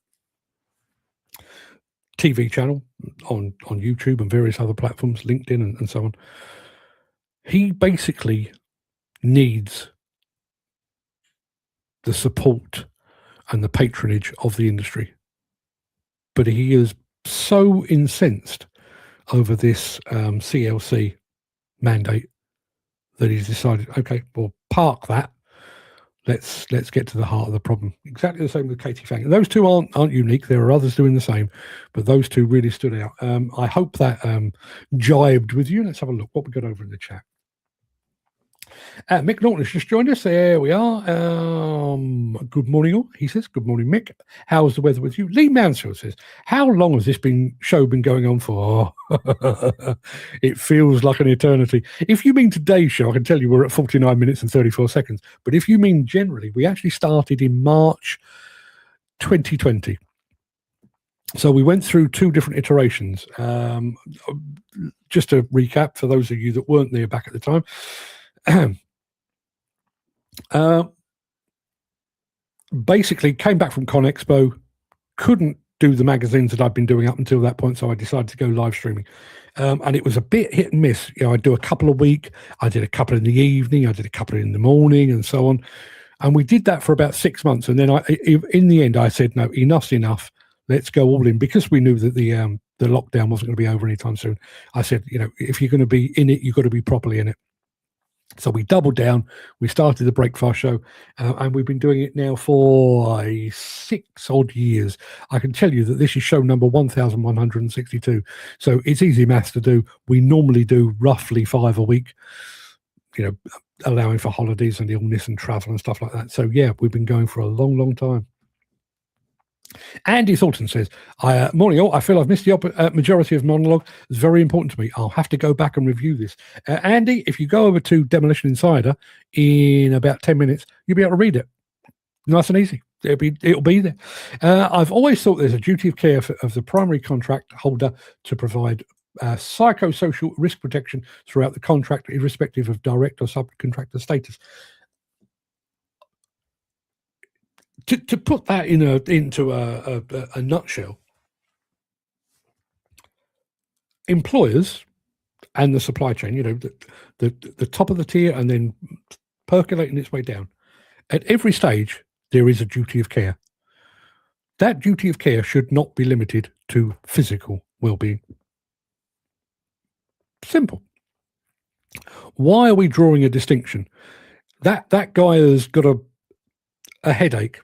TV channel on YouTube and various other platforms, LinkedIn and so on. He basically needs the support and the patronage of the industry. But he is so incensed over this CLC mandate that he's decided, okay, we'll park that. Let's get to the heart of the problem. Exactly the same with Katie Fang. Those two aren't unique. There are others doing the same, but those two really stood out. I hope that jibed with you. Let's have a look what we got over in the chat. Mick Norton has just joined us. There we are. Good morning, all. He says, good morning, Mick. How's the weather with you? Lee Mansfield says, how long has this show been going on for? It feels like an eternity. If you mean today's show, I can tell you we're at 49 minutes and 34 seconds. But if you mean generally, we actually started in March 2020. So we went through two different iterations. Just to recap, for those of you that weren't there back at the time, basically came back from Con Expo, couldn't do the magazines that I'd been doing up until that point, so I decided to go live streaming. And it was a bit hit and miss. You know, I'd do a couple a week, I did a couple in the evening, I did a couple in the morning, and so on. And we did that for about 6 months. And then in the end, I said, no, enough's enough. Let's go all in, because we knew that the lockdown wasn't going to be over anytime soon. I said, you know, if you're going to be in it, you've got to be properly in it. So we doubled down. We started the Breakfast Show, and we've been doing it now for 6 odd years. I can tell you that this is show number 1162. So it's easy maths to do. We normally do roughly 5 a week, you know, allowing for holidays and illness and travel and stuff like that. So yeah, we've been going for a long, long time. Andy Thornton says, morning all, I feel I've missed the majority of Monologue. It's very important to me. I'll have to go back and review this. Andy, if you go over to Demolition Insider in about 10 minutes, you'll be able to read it. Nice and easy. It'll be there. I've always thought there's a duty of care of the primary contract holder to provide psychosocial risk protection throughout the contract, irrespective of direct or subcontractor status. To put that into a nutshell, employers and the supply chain, the top of the tier and then percolating its way down, at every stage, there is a duty of care. That duty of care should not be limited to physical well-being. Simple. Why are we drawing a distinction? That guy has got a headache.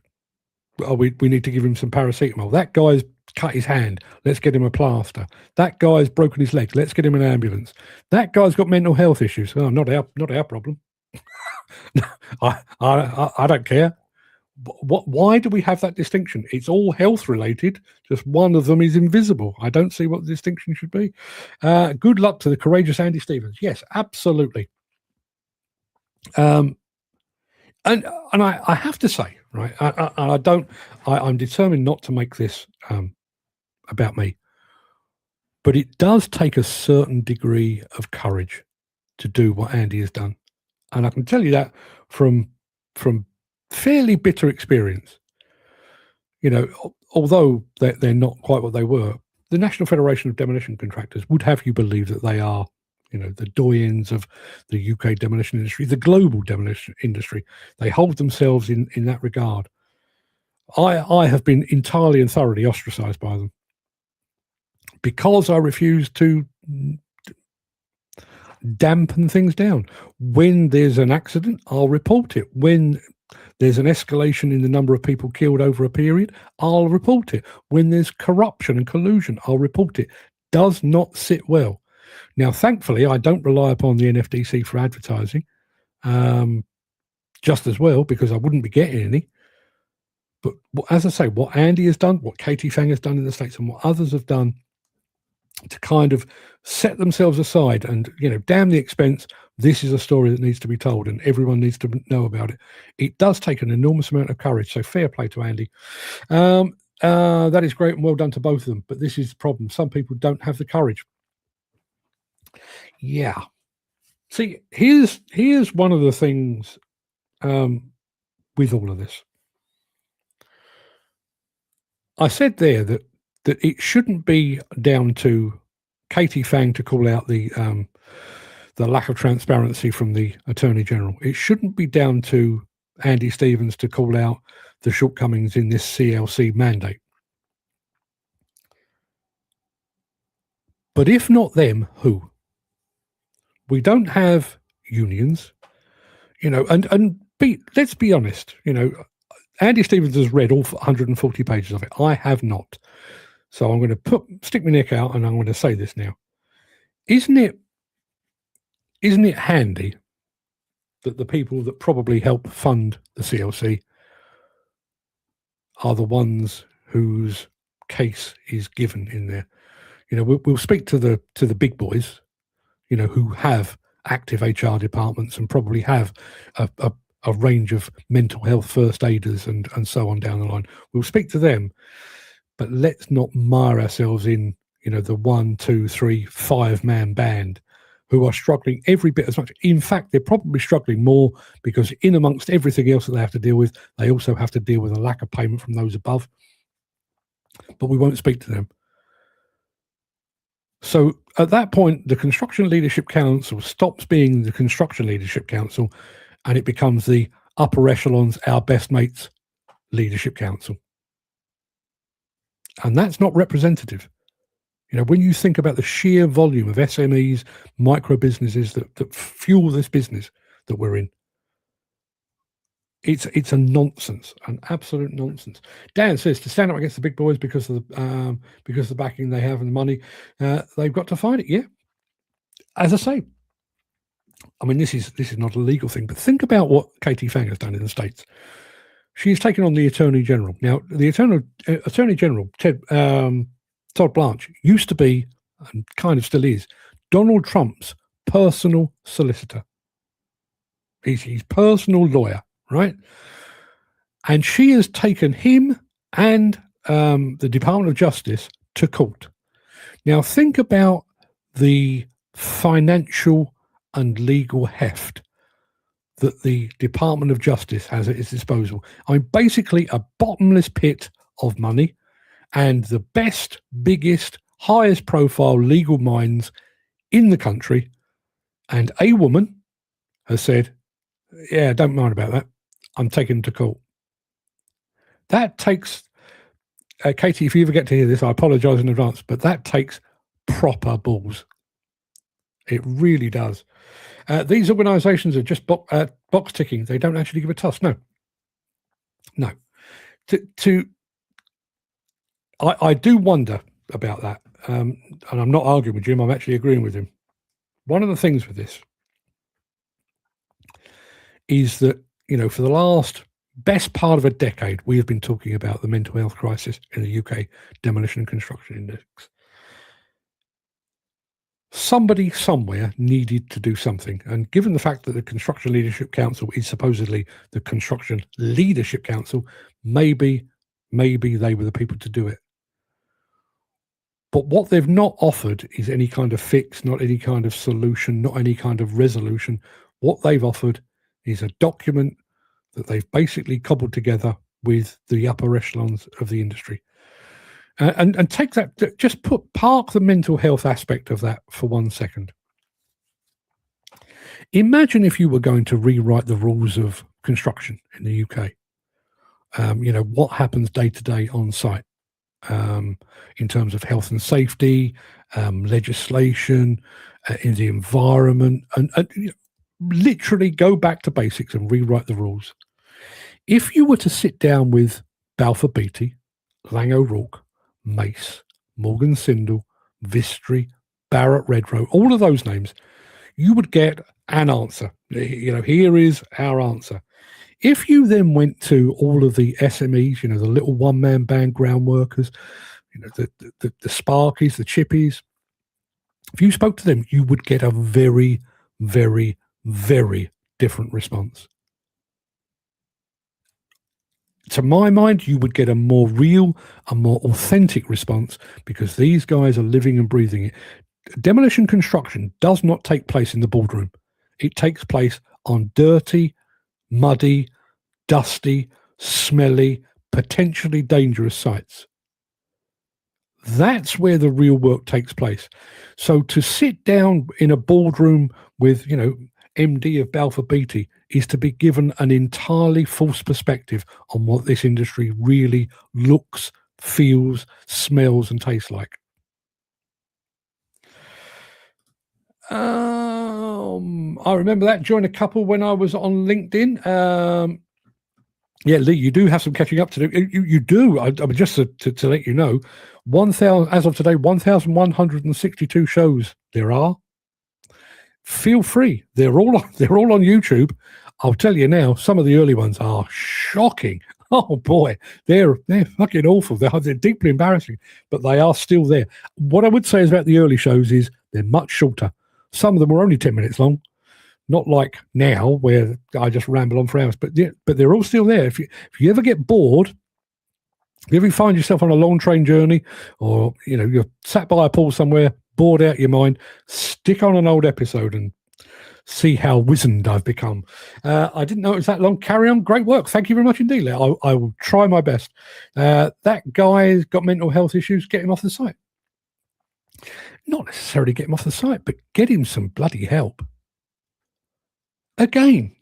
Oh, we need to give him some paracetamol. That guy's cut his hand. Let's get him a plaster. That guy's broken his leg. Let's get him an ambulance. That guy's got mental health issues. Oh, not our problem. I don't care. Why do we have that distinction? It's all health related. Just one of them is invisible. I don't see what the distinction should be. Good luck to the courageous Andy Stevens. Yes, absolutely. And I have to say, right, I'm determined not to make this about me, but it does take a certain degree of courage to do what Andy has done. And I can tell you that from fairly bitter experience. Although they're not quite what they were, the National Federation of Demolition Contractors would have you believe that they are, the doyens of the UK demolition industry, the global demolition industry. They hold themselves in that regard. I have been entirely and thoroughly ostracized by them because I refuse to dampen things down. When there's an accident, I'll report it. When there's an escalation in the number of people killed over a period, I'll report it. When there's corruption and collusion, I'll report it. Does not sit well. Now, thankfully, I don't rely upon the NFDC for advertising just as well, because I wouldn't be getting any. But as I say, what Andy has done, what Katie Fang has done in the States, and what others have done to kind of set themselves aside and, damn the expense, this is a story that needs to be told and everyone needs to know about it. It does take an enormous amount of courage. So fair play to Andy. That is great and well done to both of them. But this is the problem. Some people don't have the courage. Yeah. See, here's one of the things with all of this. I said there that it shouldn't be down to Katie Fang to call out the lack of transparency from the Attorney General. It shouldn't be down to Andy Stevens to call out the shortcomings in this CLC mandate. But if not them, who? We don't have unions, let's be honest, Andy Stevens has read all 140 pages of it. I have not. So I'm going to stick my neck out and I'm going to say this now. Isn't it handy that the people that probably help fund the CLC are the ones whose case is given in there? We'll speak to the big boys, who have active HR departments and probably have a range of mental health first aiders and so on down the line. We'll speak to them, but let's not mire ourselves in, the 1, 2, 3, 5-man band who are struggling every bit as much. In fact, they're probably struggling more because in amongst everything else that they have to deal with, they also have to deal with a lack of payment from those above. But we won't speak to them. So at that point, the Construction Leadership Council stops being the Construction Leadership Council and it becomes the upper echelons, our best mates Leadership Council. And that's not representative. When you think about the sheer volume of SMEs, micro businesses that fuel this business that we're in, it's a nonsense, an absolute nonsense. Dan says to stand up against the big boys because of the backing they have and the money, they've got to find it. Yeah, as I say, I mean this is not a legal thing, but think about what Katie Fang has done in the States. She has taken on the Attorney General. Now, the Attorney General, Todd Blanche, used to be, and kind of still is, Donald Trump's personal solicitor. He's his personal lawyer, right? And she has taken him and the Department of Justice to court. Now, think about the financial and legal heft that the Department of Justice has at its disposal. I mean, basically a bottomless pit of money, and the best, biggest, highest profile legal minds in the country. And a woman has said, yeah, don't mind about that. I'm taking him to court. That takes, Katie, if you ever get to hear this, I apologize in advance, but that takes proper balls. It really does. These organizations are just box ticking. They don't actually give a toss. No. I do wonder about that. And I'm not arguing with Jim. I'm actually agreeing with him. One of the things with this is that, for the last best part of a decade, we have been talking about the mental health crisis in the UK Demolition and Construction Index. Somebody somewhere needed to do something. And given the fact that the Construction Leadership Council is supposedly the Construction Leadership Council, maybe they were the people to do it. But what they've not offered is any kind of fix, not any kind of solution, not any kind of resolution. What they've offered is a document that they've basically cobbled together with the upper echelons of the industry. And take that, just park the mental health aspect of that for 1 second. Imagine if you were going to rewrite the rules of construction in the UK. What happens day to day on site in terms of health and safety, legislation, in the environment, and literally go back to basics and rewrite the rules. If you were to sit down with Balfour Beatty, Lang O'Rourke, Mace, Morgan Sindall, Vistry, Barrett Redrow, all of those names, you would get an answer. Here is our answer. If you then went to all of the SMEs, the little one-man band ground workers, the Sparkies, the Chippies, if you spoke to them, you would get a very, very, very different response. To my mind, you would get a more real, a more authentic response, because these guys are living and breathing it. Demolition construction does not take place in the boardroom. It takes place on dirty, muddy, dusty, smelly, potentially dangerous sites. That's where the real work takes place. So to sit down in a boardroom with, MD of Balfour Beatty is to be given an entirely false perspective on what this industry really looks, feels, smells, and tastes like. I remember that. Joined a couple when I was on LinkedIn. Yeah, Lee, you do have some catching up to do. You do. I mean, just to let you know, 1,000 as of today, 1,162 shows there are. Feel free. They're all on YouTube. I'll tell you now, some of the early ones are shocking. Oh boy, they're fucking awful. They're deeply embarrassing, but they are still there. What I would say is about the early shows is they're much shorter. Some of them were only 10 minutes long, not like now where I just ramble on for hours. But they're all still there. If you ever get bored, if you ever find yourself on a long train journey, or you're sat by a pool somewhere, bored out your mind, stick on an old episode and see how wizened I've become. I didn't know it was that long. Carry on. Great work. Thank you very much indeed. I will try my best. That guy's got mental health issues. Get him off the site. Not necessarily get him off the site, but get him some bloody help. Again,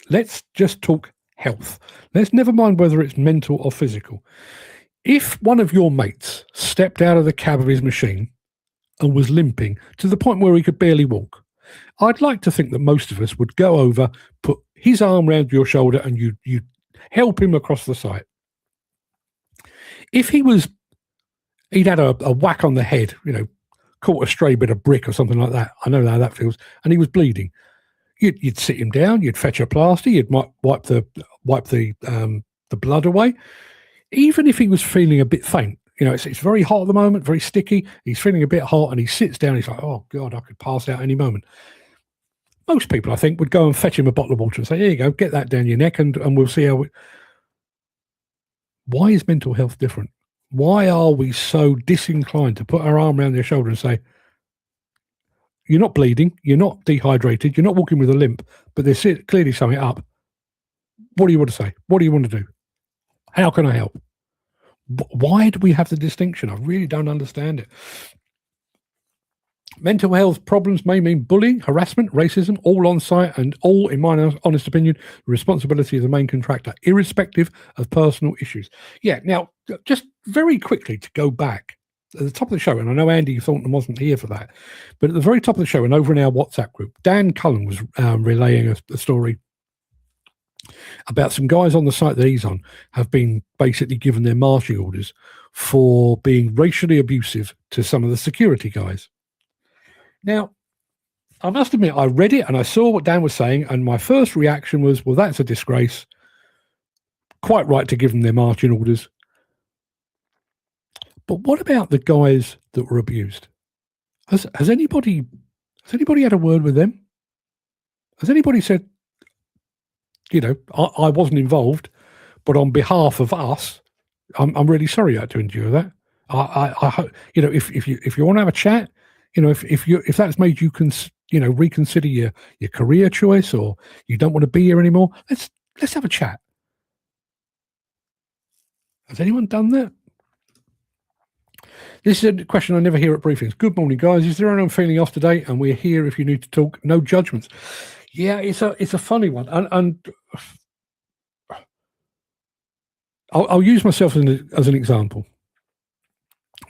let's just talk health. Let's never mind whether it's mental or physical. If one of your mates stepped out of the cab of his machine and was limping to the point where he could barely walk, I'd like to think that most of us would go over, put his arm around your shoulder, and you'd help him across the site. If he'd had a whack on the head, caught a stray bit of brick or something like that, I know how that feels, and he was bleeding, You'd sit him down, you'd fetch a plaster, you'd wipe the blood away. Even if he was feeling a bit faint, it's very hot at the moment, very sticky. He's feeling a bit hot, and he sits down. He's like, "Oh God, I could pass out any moment." Most people, I think, would go and fetch him a bottle of water and say, "Here you go, get that down your neck, and we'll see how." Why is mental health different? Why are we so disinclined to put our arm around their shoulder and say, "You're not bleeding, you're not dehydrated, you're not walking with a limp, but there's clearly something up. What do you want to say? What do you want to do? How can I help?" Why do we have the distinction? I really don't understand it. Mental health problems may mean bullying, harassment, racism, all on site, and all, in my honest opinion, the responsibility of the main contractor, irrespective of personal issues. Yeah, now, just very quickly to go back at the top of the show, and I know Andy Thornton wasn't here for that, but at the very top of the show and over in our WhatsApp group, Dan Cullen was relaying a story about some guys on the site that he's on have been basically given their marching orders for being racially abusive to some of the security guys. Now, I must admit, I read it and I saw what Dan was saying, and my first reaction was, well, that's a disgrace. Quite right to give them their marching orders. But what about the guys that were abused? Has anybody had a word with them? Has anybody said, I wasn't involved, but on behalf of us, I'm really sorry you had to endure that. I hope, if you want to have a chat, if that's made you reconsider your career choice, or you don't want to be here anymore, let's have a chat. Has anyone done that? This is a question I never hear at briefings. Good morning, guys. Is there anyone feeling off today? And we're here if you need to talk. No judgments. Yeah, it's a funny one, and I'll use myself as an example.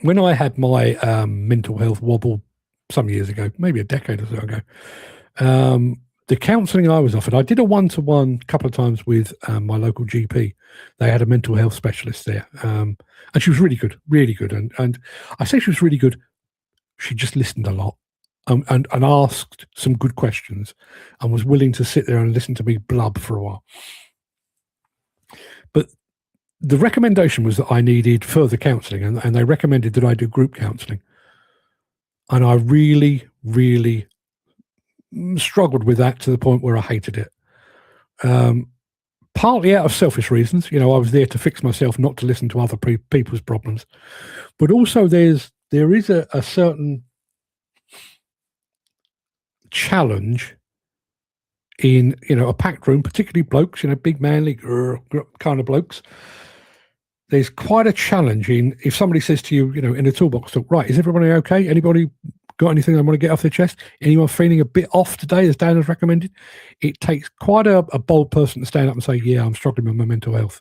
When I had my mental health wobble some years ago, maybe a decade or so ago, the counselling I was offered, I did a one-to-one a couple of times with my local GP. They had a mental health specialist there, and she was really good, and I say she was really good. She just listened a lot. And asked some good questions, and was willing to sit there and listen to me blub for a while. But the recommendation was that I needed further counselling, and they recommended that I do group counselling. And I really, really struggled with that to the point where I hated it. Partly out of selfish reasons. I was there to fix myself, not to listen to other people's problems. But also there is a certain challenge in a packed room, particularly blokes, big manly kind of blokes. There's quite a challenge in if somebody says to you, in a toolbox talk, right, is everybody okay? Anybody got anything they want to get off their chest? Anyone feeling a bit off today, as Dan has recommended? It takes quite a bold person to stand up and say, yeah, I'm struggling with my mental health.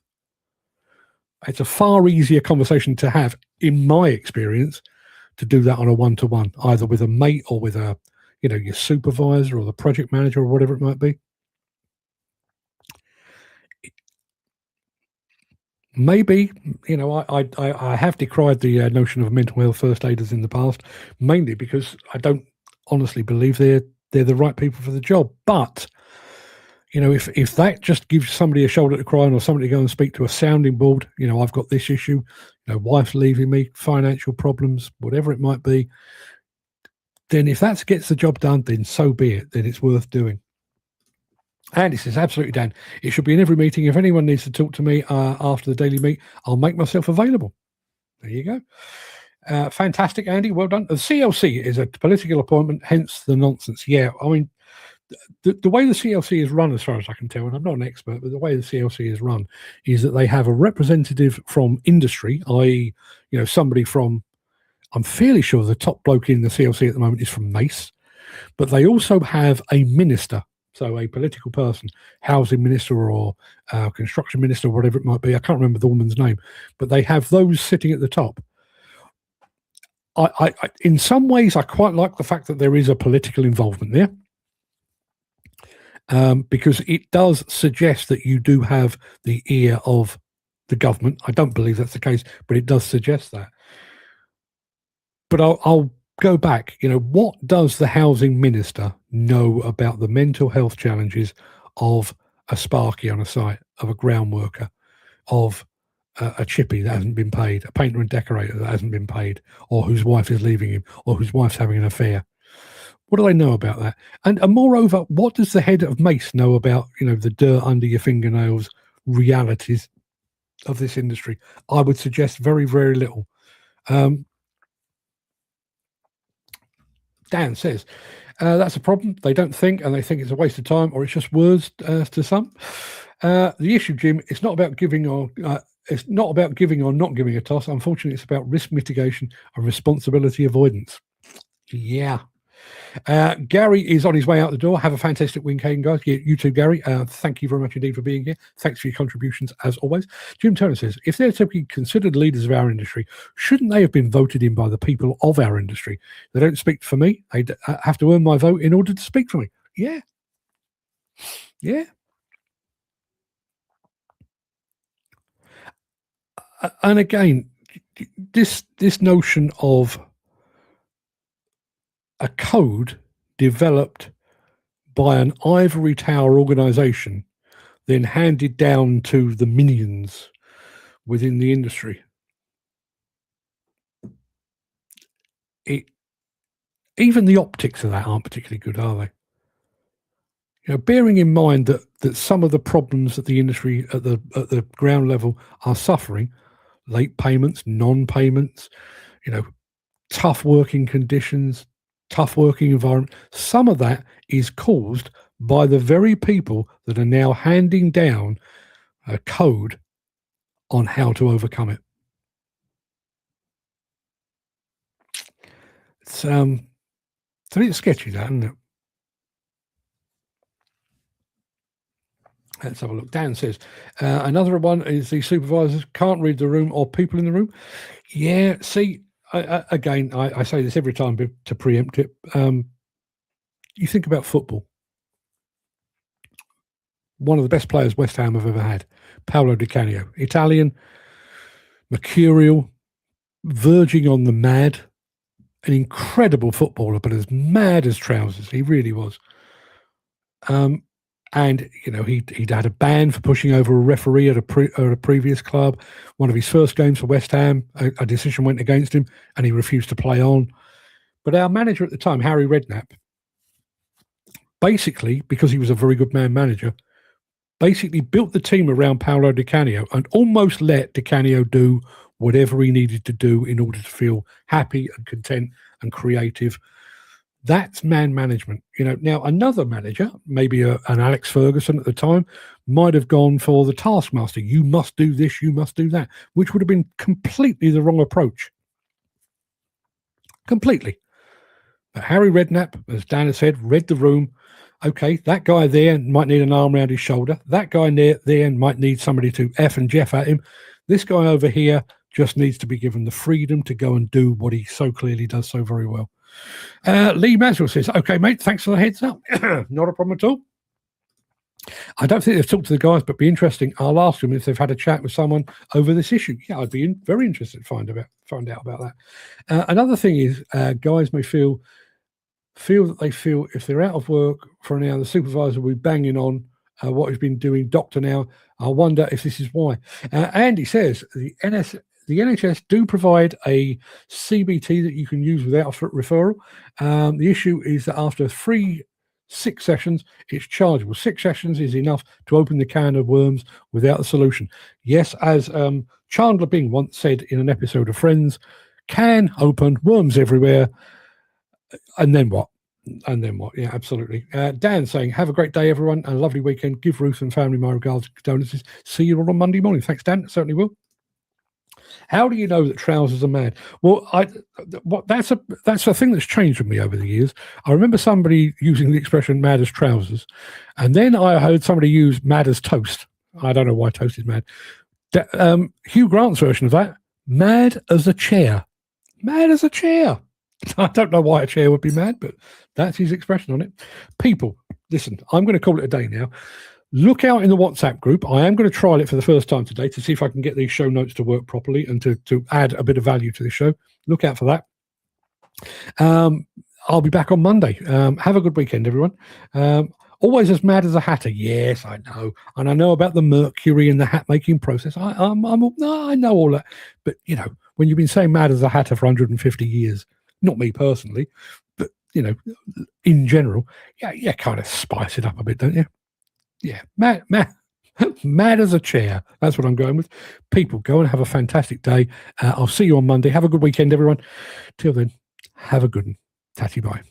It's a far easier conversation to have, in my experience, to do that on a one-to-one, either with a mate or with your supervisor or the project manager or whatever it might be. Maybe, I have decried the notion of mental health first aiders in the past, mainly because I don't honestly believe they're the right people for the job. But, if that just gives somebody a shoulder to cry on, or somebody to go and speak to a sounding board, I've got this issue, wife's leaving me, financial problems, whatever it might be, then if that gets the job done, then so be it. Then it's worth doing. And this is absolutely, Dan, it should be in every meeting. If anyone needs to talk to me after the daily meet, I'll make myself available. There you go. Fantastic, Andy. Well done. The CLC is a political appointment, hence the nonsense. Yeah, I mean, the way the CLC is run, as far as I can tell, and I'm not an expert, but the way the CLC is run is that they have a representative from industry, i.e., somebody from, I'm fairly sure the top bloke in the CLC at the moment is from Mace, but they also have a minister, so a political person, housing minister or construction minister, whatever it might be. I can't remember the woman's name, but they have those sitting at the top. I in some ways, I quite like the fact that there is a political involvement there, because it does suggest that you do have the ear of the government. I don't believe that's the case, but it does suggest that. But I'll go back, what does the housing minister know about the mental health challenges of a sparky on a site, of a ground worker, of a chippy that hasn't been paid, a painter and decorator that hasn't been paid, or whose wife is leaving him, or whose wife's having an affair? What do they know about that? And moreover, what does the head of Mace know about, the dirt under your fingernails realities of this industry? I would suggest very, very little. Dan says, that's a problem. They don't think, and they think it's a waste of time, or it's just words to some. The issue, Jim, it's not about giving or not giving a toss. Unfortunately, it's about risk mitigation and responsibility avoidance. Yeah. Gary is on his way out the door. Have a fantastic weekend, guys. You too, Gary. Thank you very much indeed for being here. Thanks for your contributions, as always. Jim Turner says, if they're to be considered leaders of our industry, shouldn't they have been voted in by the people of our industry? They don't speak for me. They have to earn my vote in order to speak for me. Yeah. Yeah. And again, this notion of a code developed by an ivory tower organization, then handed down to the minions within the industry. Even the optics of that aren't particularly good, are they? Bearing in mind that some of the problems that the industry at the ground level are suffering, late payments, non-payments, tough working conditions, tough working environment, some of that is caused by the very people that are now handing down a code on how to overcome it. It's a bit sketchy, that, isn't it? Let's have a look. Dan says, another one is the supervisors can't read the room or people in the room. Yeah, see, again, I say this every time to preempt it. You think about football. One of the best players West Ham have ever had, Paolo Di Canio. Italian, mercurial, verging on the mad, an incredible footballer, but as mad as trousers. He really was. And, he'd had a ban for pushing over a referee at a previous club. One of his first games for West Ham, a decision went against him and he refused to play on. But our manager at the time, Harry Redknapp, basically, because he was a very good man manager, basically built the team around Paolo Di Canio and almost let Di Canio do whatever he needed to do in order to feel happy and content and creative. That's man management. Now another manager, maybe an Alex Ferguson at the time, might have gone for the taskmaster. You must do this, you must do that, which would have been completely the wrong approach. Completely. But Harry Redknapp, as Dan has said, read the room. Okay, that guy there might need an arm around his shoulder. That guy there might need somebody to F and Jeff at him. This guy over here just needs to be given the freedom to go and do what he so clearly does so very well. Lee Maswell says, okay, mate, thanks for the heads up. Not a problem at all. I don't think they've talked to the guys, but be interesting. I'll ask them if they've had a chat with someone over this issue. Yeah, I'd be very interested to find out about that. Another thing is guys may feel that they feel if they're out of work for an hour, the supervisor will be banging on what he's been doing. Doctor now, I wonder if this is why. Andy says the NHS do provide a CBT that you can use without referral. The issue is that after 6 sessions, it's chargeable. 6 sessions is enough to open the can of worms without a solution. Yes, as Chandler Bing once said in an episode of Friends, can open, worms everywhere, and then what? Yeah, absolutely. Dan saying, have a great day, everyone, and a lovely weekend. Give Ruth and family my regards and condolences. See you all on Monday morning. Thanks, Dan. Certainly will. How do you know that trousers are mad? Well, that's a thing that's changed with me over the years. I remember somebody using the expression mad as trousers, and then I heard somebody use mad as toast. I don't know why toast is mad. Hugh Grant's version of that, mad as a chair. Mad as a chair. I don't know why a chair would be mad, but that's his expression on it. People, listen, I'm going to call it a day now. Look out in the WhatsApp group. I am going to trial it for the first time today to see if I can get these show notes to work properly and to add a bit of value to the show. Look out for that. I'll be back on Monday. Have a good weekend, everyone. Always as mad as a hatter. Yes, I know. And I know about the mercury in the hat making process. I know all that. But, you know, when you've been saying mad as a hatter for 150 years, not me personally, but, you know, in general, yeah, kind of spice it up a bit, don't you? Yeah, mad as a chair. That's what I'm going with. People, go and have a fantastic day. I'll see you on Monday. Have a good weekend, everyone. Till then, have a good one. Tatty bye.